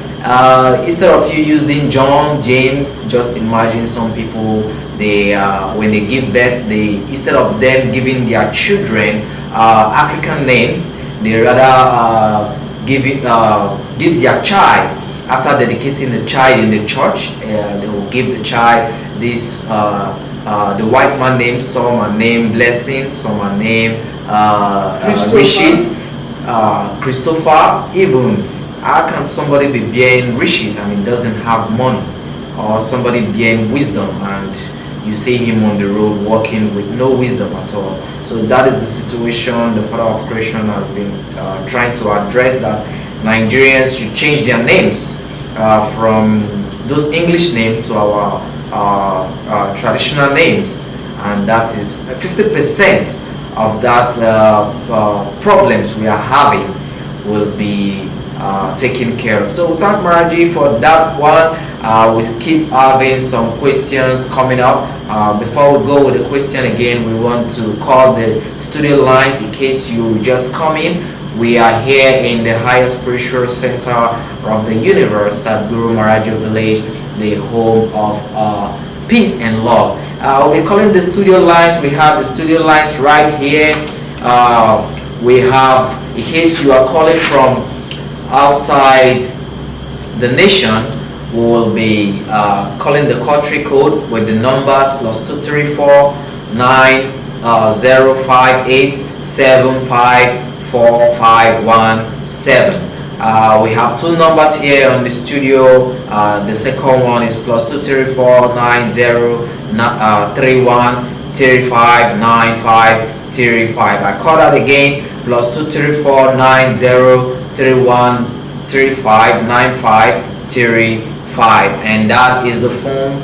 Instead of you using John, James, just imagine some people, they when they give birth, they, instead of them giving their children African names, they rather give their child, after dedicating the child in the church, they will give the child this the white man name. Some are named Blessing, some are named Riches, Christopher. Even how can somebody be bearing riches and he doesn't have money, or somebody bearing wisdom and you see him on the road walking with no wisdom at all? So that is the situation the Father of Creation has been trying to address, that Nigerians should change their names from those English names to our traditional names, and that is 50% of that problems we are having will be taken care of. So thank Maharaj Ji for that one. We keep having some questions coming up. Before we go with the question again, we want to call the studio lines in case you just come in. We are here in the highest spiritual center of the universe, Satguru Maharaj Ji Village, the home of peace and love. We're calling the studio lines. We have the studio lines right here. We have, in case you are calling from outside the nation, we will be calling the country code with the numbers +234 9058 754 we have two numbers here on the studio. The second one is +234 9031 3595. I call that again, +234 9031 3595, and that is the phone,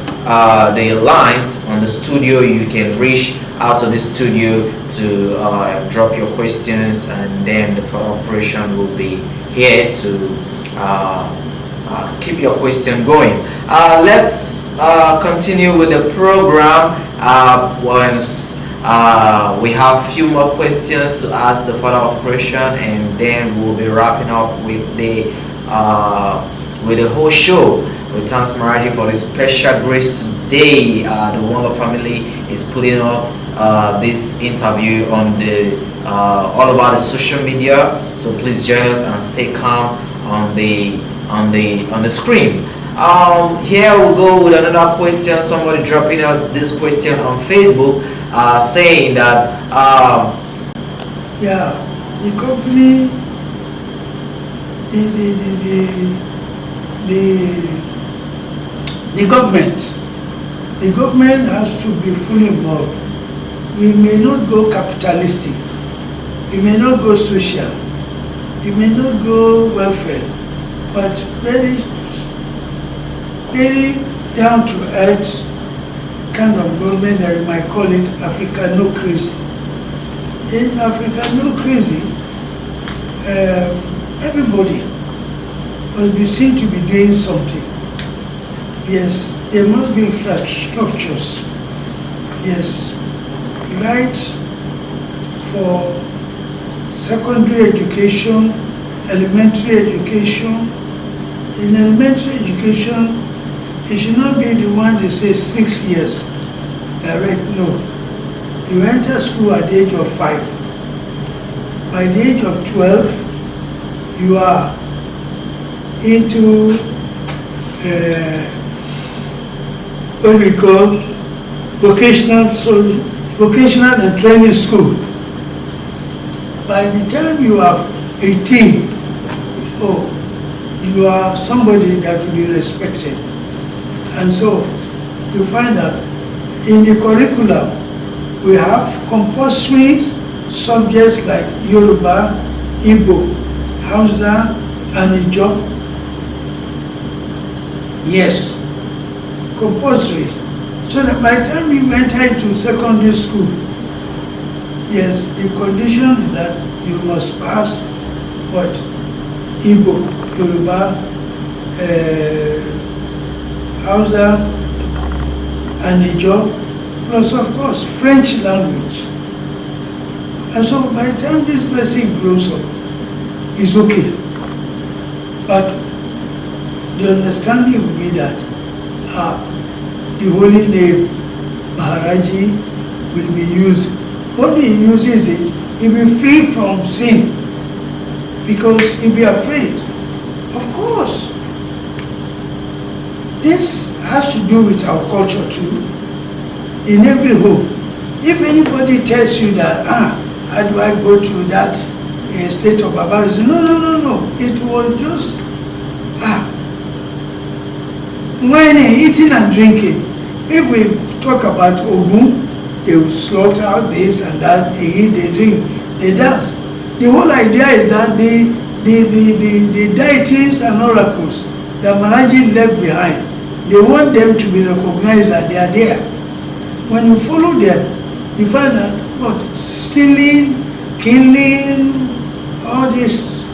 the lines on the studio. You can reach out to the studio to drop your questions, and then the Father of Creation will be here to keep your question going. Let's continue with the program. Once we have a few more questions to ask the Father of Creation, and then we'll be wrapping up with the whole show. We thank Maharaj Ji for the special grace today. The Wonder family is putting up this interview on the all about the social media. So please join us and stay calm on the screen. Here we'll go with another question. Somebody dropping out this question on Facebook, saying that yeah, the company, the government, the government has to be fully involved. We may not go capitalistic, we may not go social, we may not go welfare, but very, very down to earth kind of government that you might call it Africa no crazy. In Africa no crazy, everybody must be seen to be doing something. Yes, there must be infrastructures. Yes, right for secondary education, elementary education. In elementary education, it should not be the one they say 6 years direct, no. You enter school at the age of 5. By the age of 12, you are into what we call vocational and training school. By the time you are 18, oh, you are somebody that will be respected. And so you find that in the curriculum we have compulsory subjects like Yoruba, Igbo, Hausa, and Ijaw. Yes, compulsory. So that by the time you enter into secondary school, yes, the condition is that you must pass what? Igbo, Yoruba, Hausa, and Ijaw, plus of course French language. And so by the time this person grows up, it's okay. But the understanding will be that the holy name Maharaj Ji will be used. When he uses it, he'll be free from sin because he'll be afraid. Of course. This has to do with our culture too. In every home, if anybody tells you that, how do I go to that state of barbarism? No. It was just whining, eating and drinking. If we talk about Ogun, they will slaughter out this and that, they eat, they drink, they dance. The whole idea is that the deities and oracles that Maharaj Ji left behind, they want them to be recognized that they are there. When you follow them, you find that what stealing, killing, all this,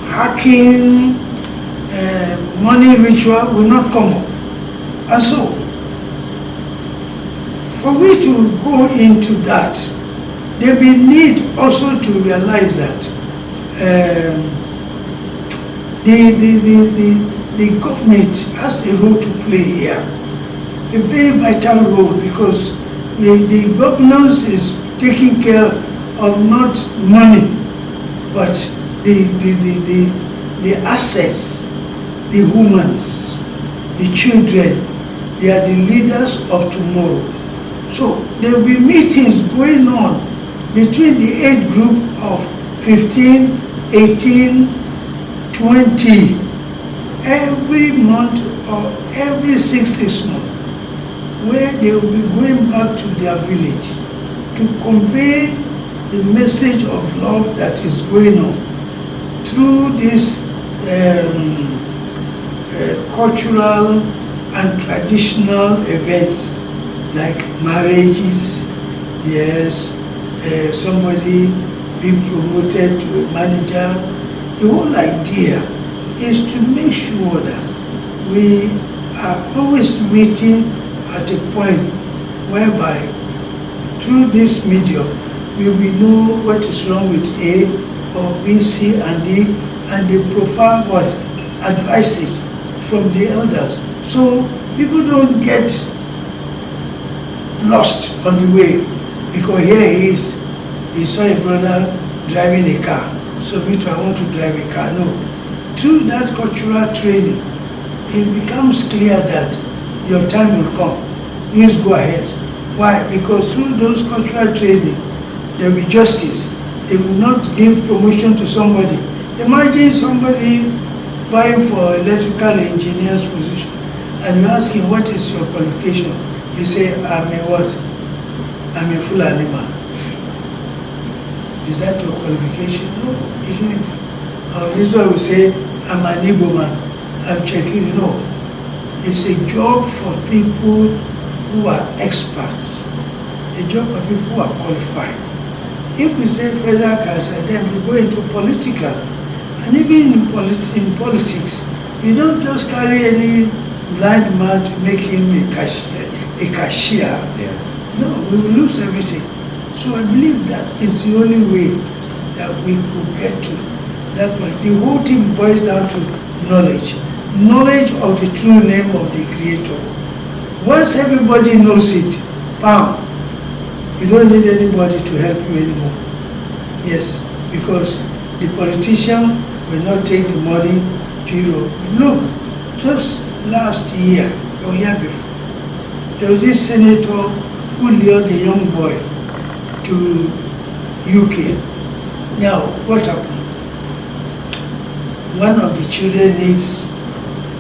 hacking, money ritual will not come up. And so, for we to go into that, there will be need also to realize that the government has a role to play here, a very vital role, because the governance is taking care of not money, but the assets, the humans, the children. They are the leaders of tomorrow. So there will be meetings going on between the age group of 15, 18, 20, every month or every six months, where they will be going back to their village to convey the message of love that is going on through these cultural and traditional events like marriages, yes, somebody being promoted to a manager. The whole idea is to make sure that we are always meeting at a point whereby through this medium we will know what is wrong with A or B, C, and D, and they provide what? Advices from the elders. So people don't get lost on the way, because here he saw a brother driving a car, so me too, I want to drive a car. No. Through that cultural training, it becomes clear that your time will come. You just go ahead. Why? Because through those cultural training, there will be justice. They will not give promotion to somebody. Imagine somebody vying for electrical engineer's position. and you ask him, what is your qualification? You say, I'm a what? I'm a full animal. Is that your qualification? No, it shouldn't be. This is why we say, I'm an Igbo man. I'm checking. No. It's a job for people who are experts. A job for people who are qualified. If we say federal culture, then we go into political. And even in politics, you don't just carry any blind man to make him a cashier. Yeah. No, we will lose everything. So I believe that is the only way that we could get to that point. The whole thing boils down to knowledge. Knowledge of the true name of the Creator. Once everybody knows it, bam, you don't need anybody to help you anymore. Yes, because the politician will not take the money to Europe. Look, just last year or year before, there was this senator who lured a young boy to UK. Now, what happened? One of the children needs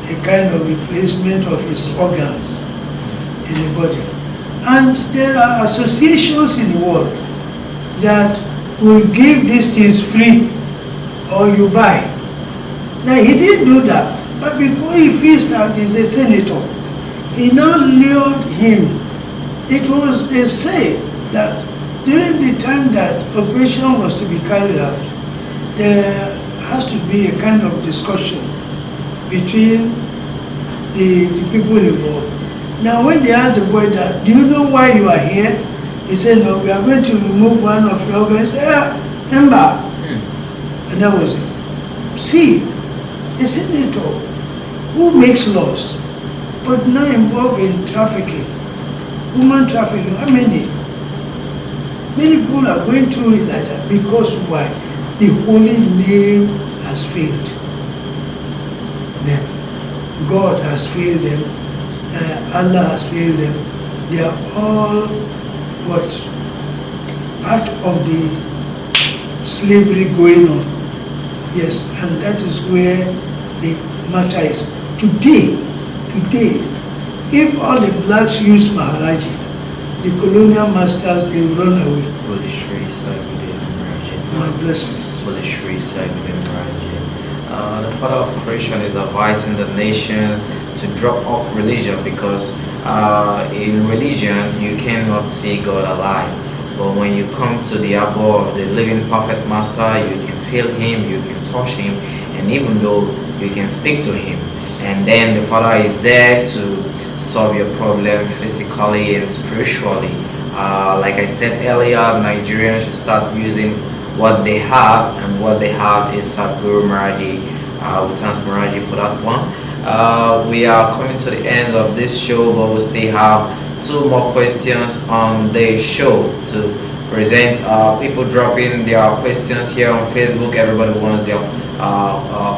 a kind of replacement of his organs in the body. And there are associations in the world that will give these things free or you buy. Now he didn't do that, but because he feels that he's a senator, he now lured him. It was, they say that during the time that operation was to be carried out, there has to be a kind of discussion between the people involved. Now when they asked the boy that, do you know why you are here? He said, no, we are going to remove one of your organs. He said, embark. And that was it. See, a senator who makes laws, but now involved in trafficking, human trafficking, how many? Many people are going through it like that because why? The holy name has failed them. God has failed them. Allah has failed them. They are all what? Part of the slavery going on. Yes, and that is where the matter is. Today, if all the blacks use Maharaji, the colonial masters, they will run away. My blessings. The Father of Creation is advising the nations to drop off religion because in religion you cannot see God alive. But when you come to the abode of the living perfect master, you can feel him, you can touch him, and even though you can speak to him. And then the Father is there to solve your problem physically and spiritually. Like I said earlier, Nigerians should start using what they have, and what they have is Satguru Maharaj Ji. We thank Maharaj Ji for that one. We are coming to the end of this show, but we still have 2 more questions on the show to present. People dropping their questions here on Facebook. Everybody wants their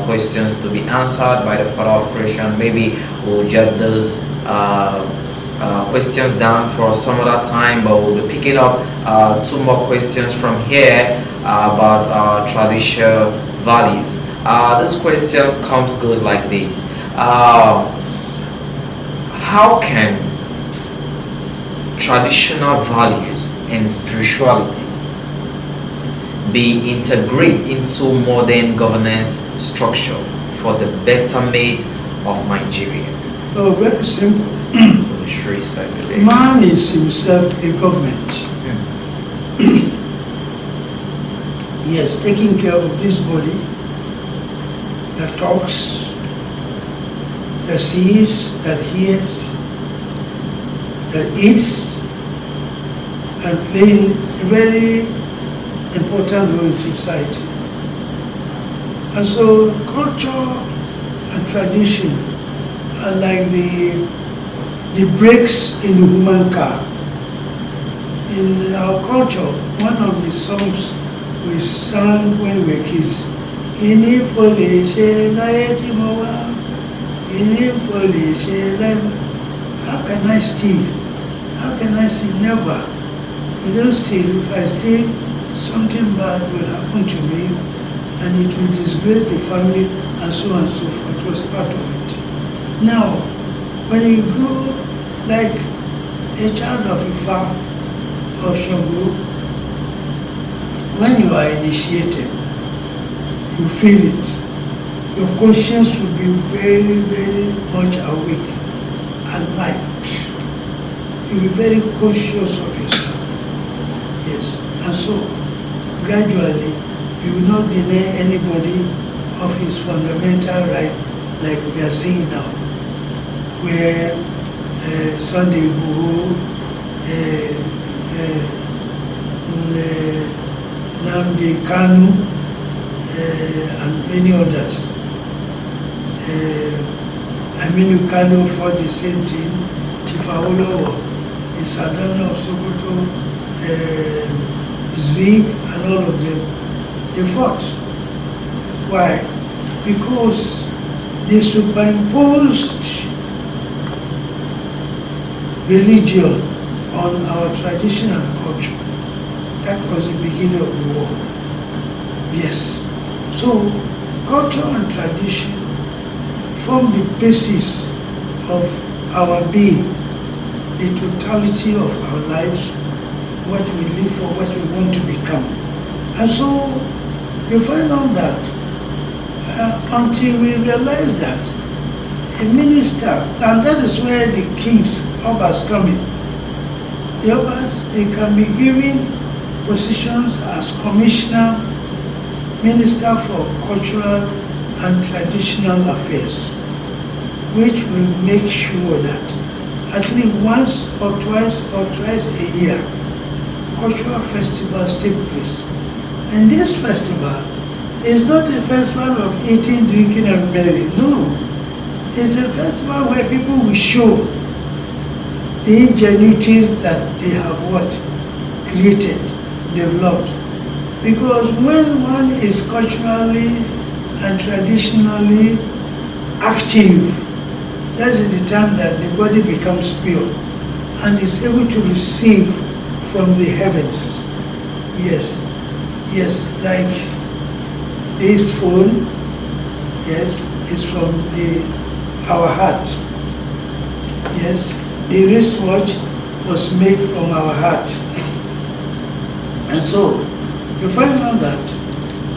questions to be answered by the Father of Creation. Maybe we'll jot those questions down for some other time, but we'll be picking up 2 more questions from here about traditional values. This question goes like this. How can traditional values and spirituality be integrated into modern governance structure for the betterment of Nigeria? Oh, very simple. Man is himself a government. Yes, taking care of this body that talks, that sees, that hears, that eats, and playing a very important role in society. And so culture and tradition are like the brakes in the human car. In our culture, one of the songs we sang when we were kids, how can I steal? How can I steal? Never. You don't steal. If I steal, something bad will happen to me and it will disgrace the family and so on and so forth. It was part of it. Now, When you grow like a child of Ifa or Shango, when you are initiated, you feel it. Your conscience will be very, very much awake and light. You'll be very conscious of yourself. Yes. And so, gradually, you will not deny anybody of his fundamental right, like we are seeing now, where Sunday Igboho, Nnamdi Kanu, and many others. Aminu Kano fought the same thing, Chief Awolowo, the Sadana of Sokoto, Zig, and all of them, they fought. Why? Because they superimposed religion on our tradition and culture. That was the beginning of the war. Yes. So, culture and tradition form the basis of our being, the totality of our lives, what we live for, what we want to become. And so, you find out that until we realize that a minister, and that is where the kings, Obas come in. The Obas, they can be given positions as commissioner, minister for cultural and traditional affairs, which will make sure that at least once or twice a year, cultural festivals take place. And this festival is not a festival of eating, drinking, and marrying. No. It's a festival where people will show the ingenuities that they have what? Created, developed. Because when one is culturally and traditionally active, that is the time that the body becomes pure and is able to receive from the heavens. Yes, yes, like this phone, yes, is from our heart. Yes, the wristwatch was made from our heart. And so, you find out that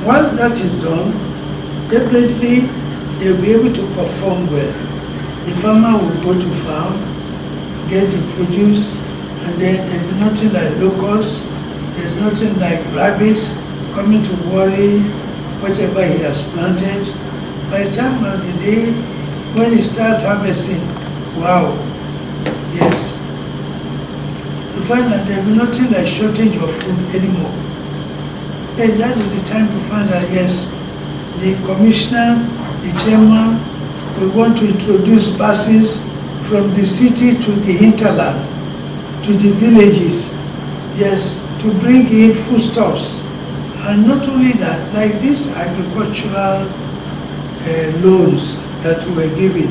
once that is done, definitely they'll be able to perform well. The farmer will go to farm, get the produce, and then there'll be nothing like locusts, there's nothing like rabbits coming to worry whatever he has planted. By the time of the day, when he starts harvesting, wow, yes, you find that there'll be nothing like shortage of food anymore. And that is the time you find that, yes, the commissioner, the chairman, we want to introduce buses from the city to the hinterland, to the villages, yes, to bring in foodstuffs. And not only that, like these agricultural loans that were given,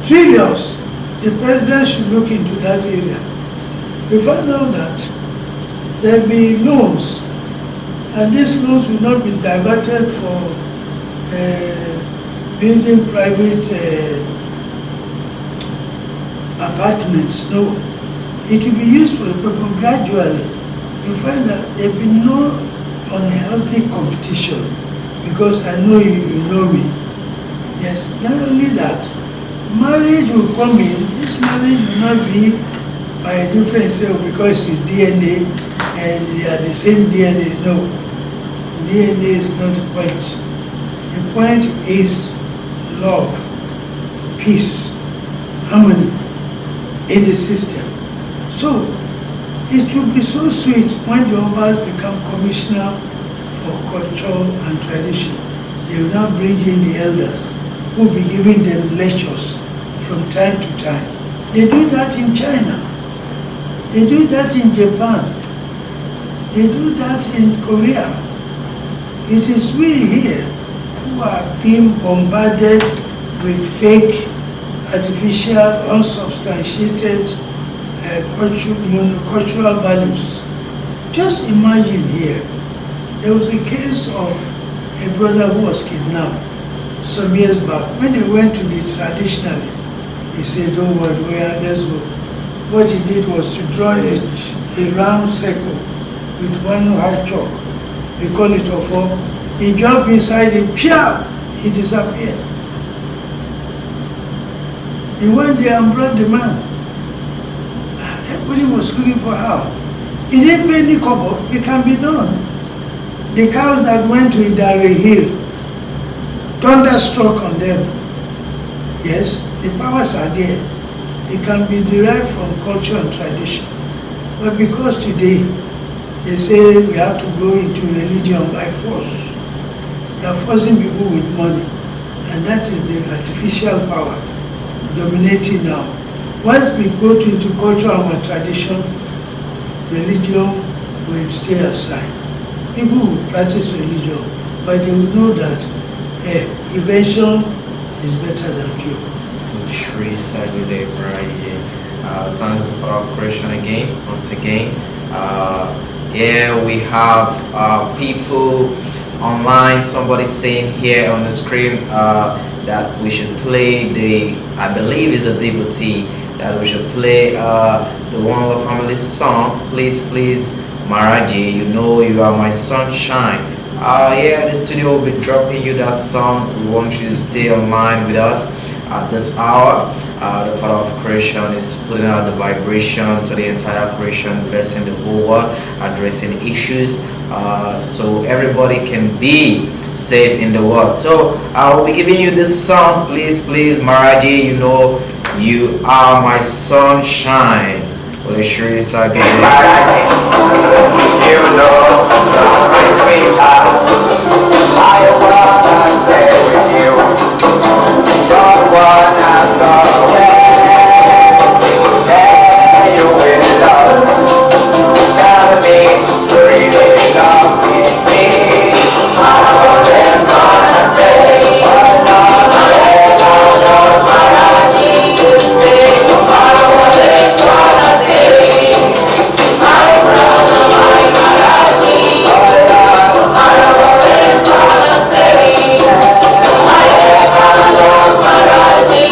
trillions, the president should look into that area. We found out that there will be loans, and these loans will not be diverted for building private apartments. No, it will be used for the purpose. Gradually, you find that there will be no unhealthy competition, because I know you know me. Yes, not only that, marriage will come in. This marriage will not be by a different cell because it's DNA and they are the same DNA. No, DNA is not the point. The point is love, peace, harmony in the system. So it will be so sweet when the Obas become commissioner for culture and tradition. They will now bring in the elders who will be giving them lectures from time to time. They do that in China. They do that in Japan. They do that in Korea. It is we here who are being bombarded with fake, artificial, unsubstantiated cultural values. Just imagine here, there was a case of a brother who was kidnapped some years back. When they went to the traditionally, He said, don't worry, let's go. What he did was to draw a round circle with one high chalk. We call it a form. He jumped inside it, he disappeared. He went there and brought the man. Everybody was looking for help. He didn't pay any kobo. It can be done. The cows that went to Idare Hill, thunder struck on them. Yes, the powers are there. It can be derived from culture and tradition. But because today they say we have to go into religion by force, they are forcing people with money, and that is the artificial power dominating now. Once we go into culture and tradition, religion will stay aside. People will practice religion, but they will know that prevention is better than cure. Shri Satguru Maharaj Ji. Thanks for our question again, once again. Here we have people online, somebody saying here on the screen that we should play I believe is a devotee, that we should play the One Love Family song. Please, Maharaj Ji, you know you are my sunshine. The studio will be dropping you that song. We want you to stay online with us at this hour. The Father of Creation is putting out the vibration to the entire creation, blessing the whole world, addressing issues so everybody can be safe in the world. So I will be giving you this song. Please, Maharaj Ji, you know you are my sunshine. Well, sure is I be You know, my sweetheart, I wanna stay with you. Don't wanna go away. Yeah, you will love. Tell me, you really love me. I wouldn't wanna stay. Oh, no, Maharaj Ji, you say, I wouldn't wanna stay. My brother, my Maharaj Ji, oh, Lord, I wouldn't wanna stay. I love Maharaj Ji,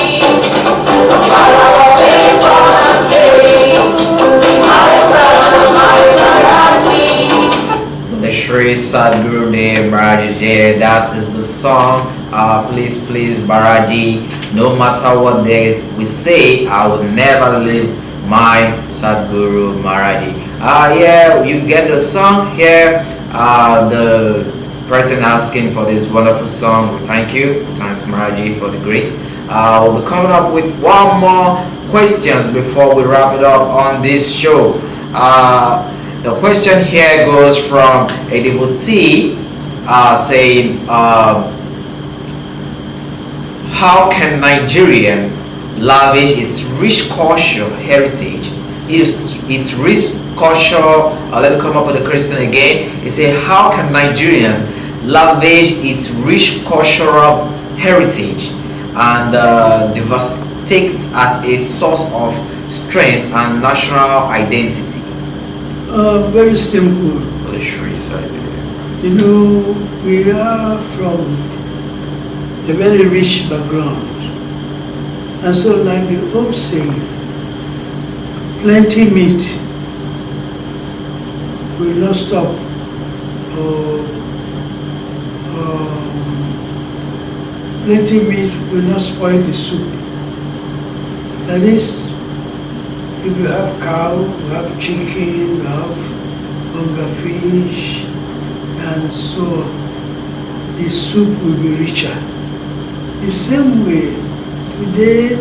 I wouldn't wanna stay. My brother, my Maharaj Ji. the Shri Satguru Maharaj Ji. That is the song. Please, Maharaj Ji, no matter what we say, I will never leave my Satguru Maharaj Ji. You get the song here. The person asking for this wonderful song, we thank you. Thanks, Maharaj Ji, for the grace. We'll be coming up with one more questions before we wrap it up on this show. The question here goes from a devotee saying, how can Nigerian lavish its rich cultural heritage, its rich cultural, let me come up with the question again. It says, how can Nigerian lavish its rich cultural heritage and devastates as a source of strength and national identity? Very simple. You know, we are from a very rich background. And so, like the old saying, plenty meat will not stop, plenty meat will not spoil the soup. That is, if you have cow, you have chicken, you have bunga fish, and so on, the soup will be richer. The same way, today,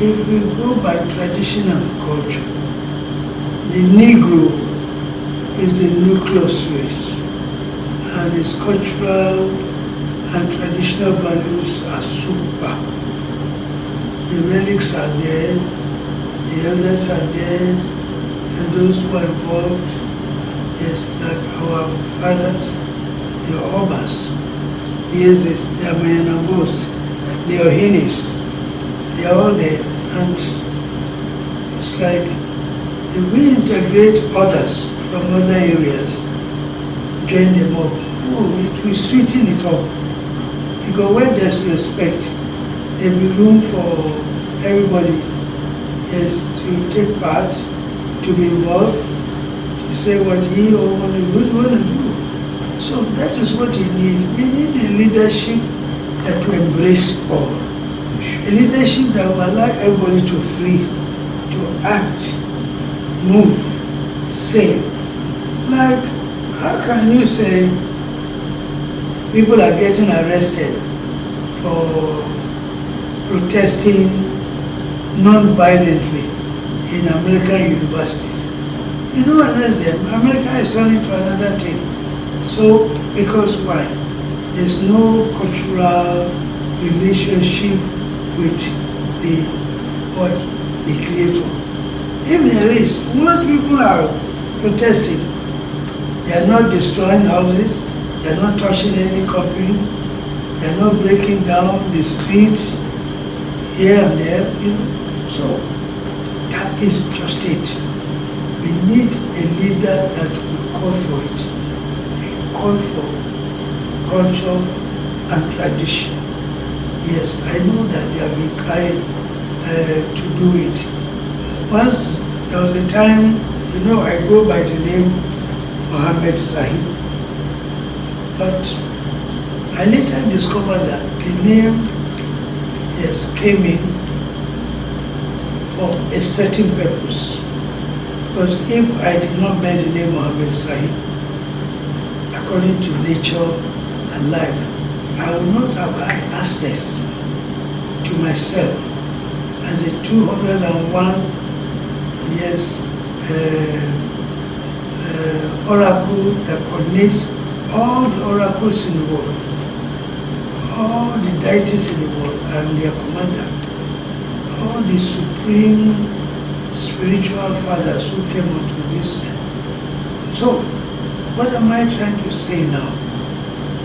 if we go by tradition and culture, the Negro is the nucleus race, and his cultural and traditional values are super. The relics are there, the elders are there, and those who are involved, yes, like our fathers, the Obas, the Ezes, the Amayanabos, the Ohinis, they are all there. And it's like, if we integrate others from other areas, join them up, it will sweeten it up. Because where there's respect, there will be room for everybody is to take part, to be involved, to say what he or what he would want to do. So that is what he needs. We need a leadership that will embrace all. A leadership that will allow everybody to free, to act, move, say. Like, how can you say people are getting arrested for protesting non-violently in American universities? You know what else them? America is turning to another thing. So, because why? There's no cultural relationship with the creator. If there is, most people are protesting. They are not destroying houses, they are not touching any company, they are not breaking down the streets here and there, you know. So that is just it. We need a leader that will call for it. A call for culture and tradition. Yes, I know that they have been trying to do it. Once there was a time, you know, I go by the name Mohammed Sahib, but I later discovered that the name, yes, came in for a certain purpose. Because if I did not bear the name Mohammed Sahib, according to nature and life, I would not have had access to myself as a 201 years oracle that coordinates all the oracles in the world, all the deities in the world and their commander, all the supreme spiritual fathers who came onto this earth. So, what am I trying to say now?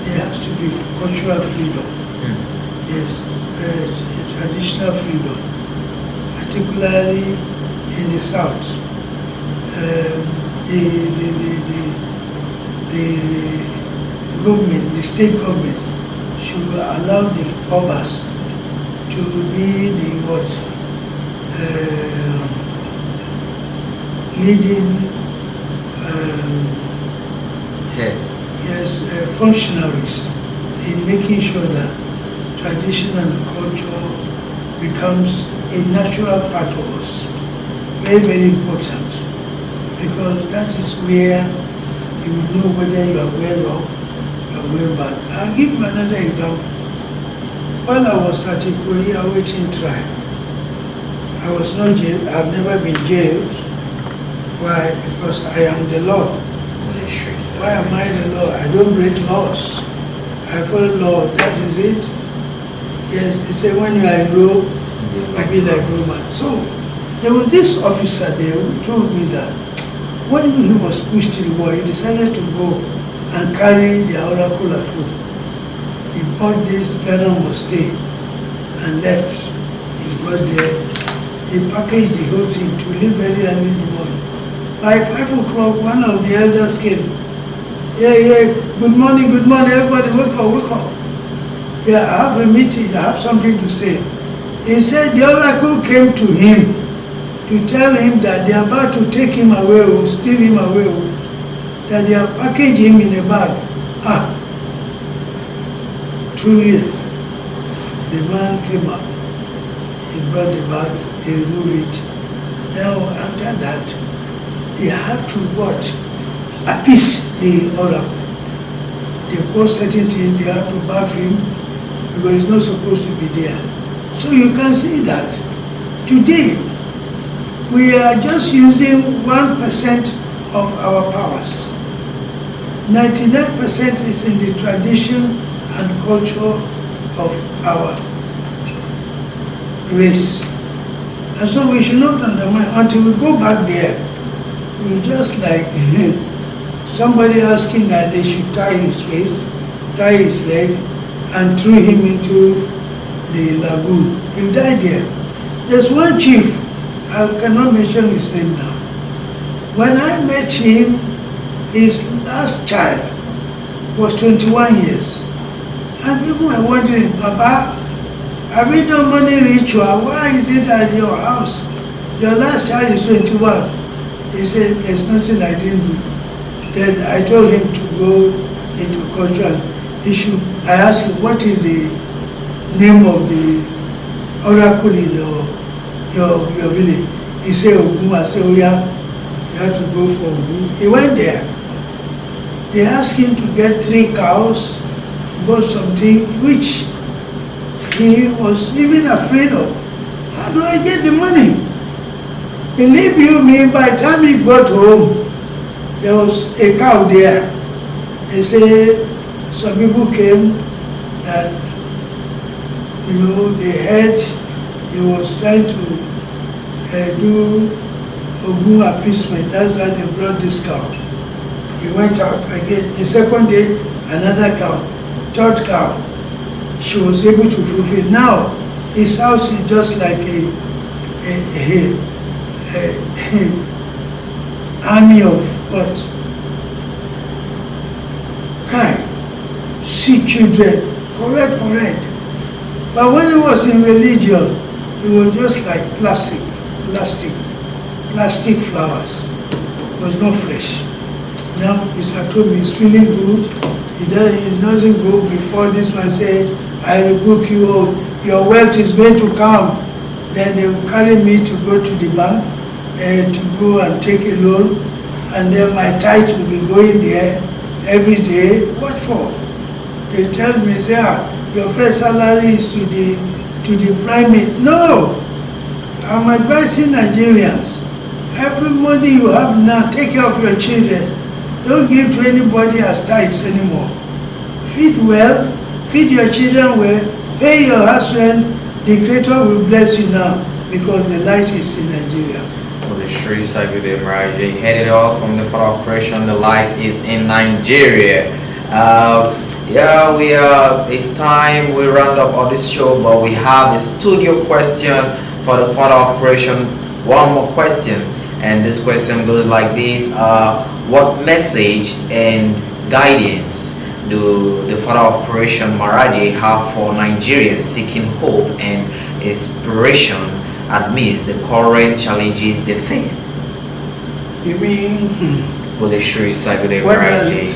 There has to be cultural freedom. Yes, traditional freedom, particularly in the South. The government, the state governments should allow the obas to be the leading functionaries in making sure that tradition and culture becomes a natural part of us. Very, very important, because that is where you know whether you are going wrong, you are going bad. I'll give you another example. While I was at Ikoyi awaiting trial, I was not jailed. I've never been jailed. Why? Because I am the law. Why am I the law? I don't break laws. I follow law. That is it. Yes, they say when you are in Rome, you be like Roman. So there was this officer there who told me that when he was pushed to the wall, he decided to go and carry the oracle at home. He bought this Ghana must stay and left. He got there. He packaged the whole thing to leave very early in the morning. By 5 o'clock, one of the elders came. Yeah, good morning, everybody, wake up. Yeah, I have a meeting, I have something to say. He said the oracle came to him to tell him that they are about to take him away or steal him away, that they are packaging him in a bag. Truly, the man came up, he brought the bag, he removed it. Now, after that, they had to appease the oracle. They bought certain things, they had to bath him because he's not supposed to be there. So you can see that today we are just using 1% of our powers. 99% is in the tradition and culture of our race. And so we should not undermine until we go back there. We just like somebody asking that they should tie his face, tie his leg, and throw him into the lagoon. He died there. There's one chief, I cannot mention his name now. When I met him, his last child was 21 years. And people were wondering, Baba, have you done money ritual? Why is it at your house? Your last child is 21. He said, there's nothing I didn't do. Then I told him to go into cultural issue. I asked him, what is the name of the oracle in your village? He said, Ogun. I said, oh yeah, you have to go for Ogun. He went there. They asked him to get 3 cows, bought something, which he was even afraid of. How do I get the money? Believe you me, by the time he got home, there was a cow there. They say some people came that, they heard he was trying to do Ogun appeasement. That's why they brought this cow. He went out again. The second day, another cow. Third cow. She was able to fulfill. Now, his house is just like a army of what? See children. Correct. But when he was in religion, it was just like plastic flowers. It was not fresh. Now he's at home, he's feeling good. He doesn't go before this one say, I rebuke you, your wealth is going to come. Then they will carry me to go to the bank to go and take a loan. And then my tithe will be going there every day. What for? They tell me, say, your first salary is to the primate. No! I'm advising Nigerians. Every money you have now, take care of your children. Don't give to anybody as tithes anymore. Feed well, feed your children well, pay your husband. The Creator will bless you now because the light is in Nigeria. Well, the Sri Satguru Maharaj Ji headed off from the Father of Creation. The light is in Nigeria. It's time we round up on this show, but we have a studio question for the Father of Creation. One more question, and this question goes like this: what message and guidance do the Father of Creation Maharaj Ji have for Nigerians seeking hope and inspiration amidst the current challenges they face? You mean? With the Sri Satguru Maharaj Ji.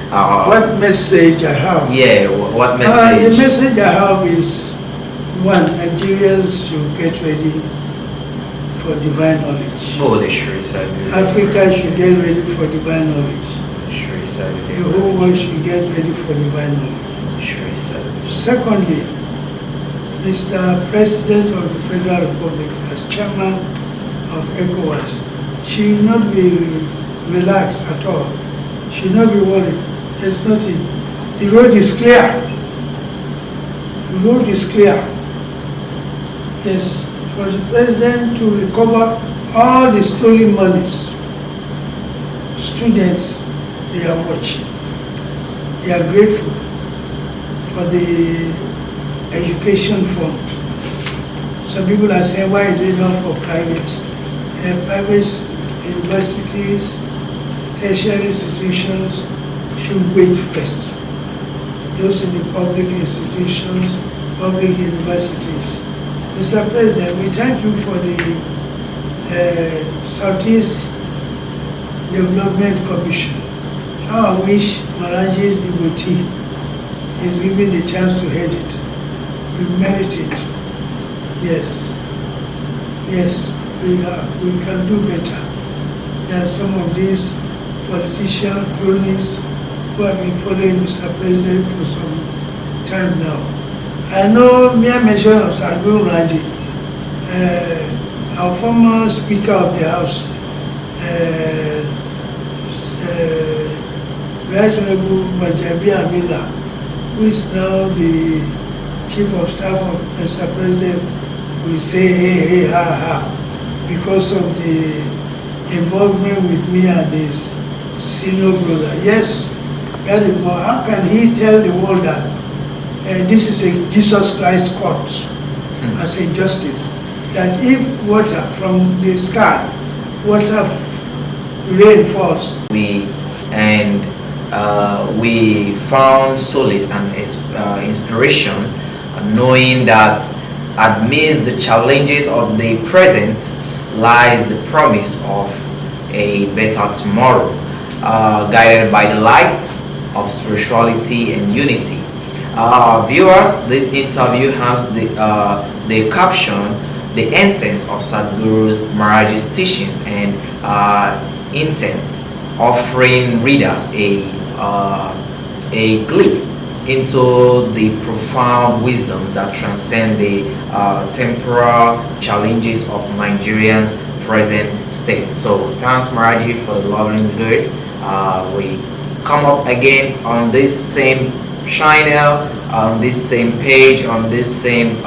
What message I have? Yeah, what message? The message I have is, one, Nigerians should get ready for divine knowledge. Oh, the Sri Satguru. Africa should get ready for divine knowledge. Sri Satguru. The whole world should get ready for divine knowledge. Sri Satguru. Secondly, Mr. President of the Federal Republic, as chairman of ECOWAS, should not be relaxed at all. Should not be worried. There's nothing. The road is clear. The road is clear. Yes, for the president to recover all the stolen monies. Students, they are watching. They are grateful for the education fund. Some people are saying, why is it not for private? Private universities, tertiary institutions should wait first. Those in the public institutions, public universities. Mr. President, we thank you for the Southeast Development Commission. How I wish Maharaj's devotee is given the chance to head it. We merit it. Yes. Yes, we can do better than some of these politicians, cronies who have been following Mr. President for some time now. I know mere mention of Satguru Maharaj Ji, our former Speaker of the House, Right Honorable Majabi Amila, who is now the Chief of Staff of Mr. President, will say hey, ha, ha, because of the involvement with me and his senior brother. Yes, how can he tell the world that this is a Jesus Christ court as a justice? That if water from the sky, water rain falls. We found solace and inspiration knowing that amidst the challenges of the present lies the promise of a better tomorrow, guided by the lights of spirituality and unity. Viewers, this interview has the caption, "The Essence of Satguru Maharaj's Teachings and Incense," offering readers a glimpse into the profound wisdom that transcend the temporal challenges of Nigerians' present state. So thanks Maharaji for the lovely words. We come up again on this same channel, on this same page, on this same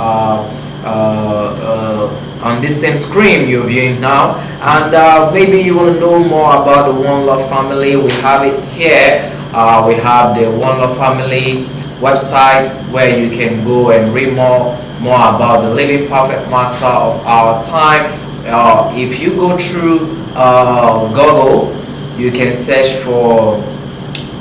screen you're viewing now, and maybe you want to know more about the One Love family. We have it here. We have the One Love family website where you can go and read more about the living perfect master of our time. If you go through Google, you can search for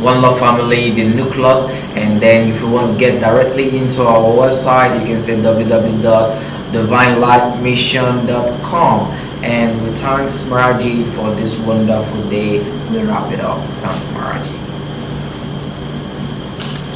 One Love family, the nucleus, and then if you want to get directly into our website, you can say www.divinelightmission.com. And we thanks Maharaji for this wonderful day. We wrap it up. Thanks Maharaji.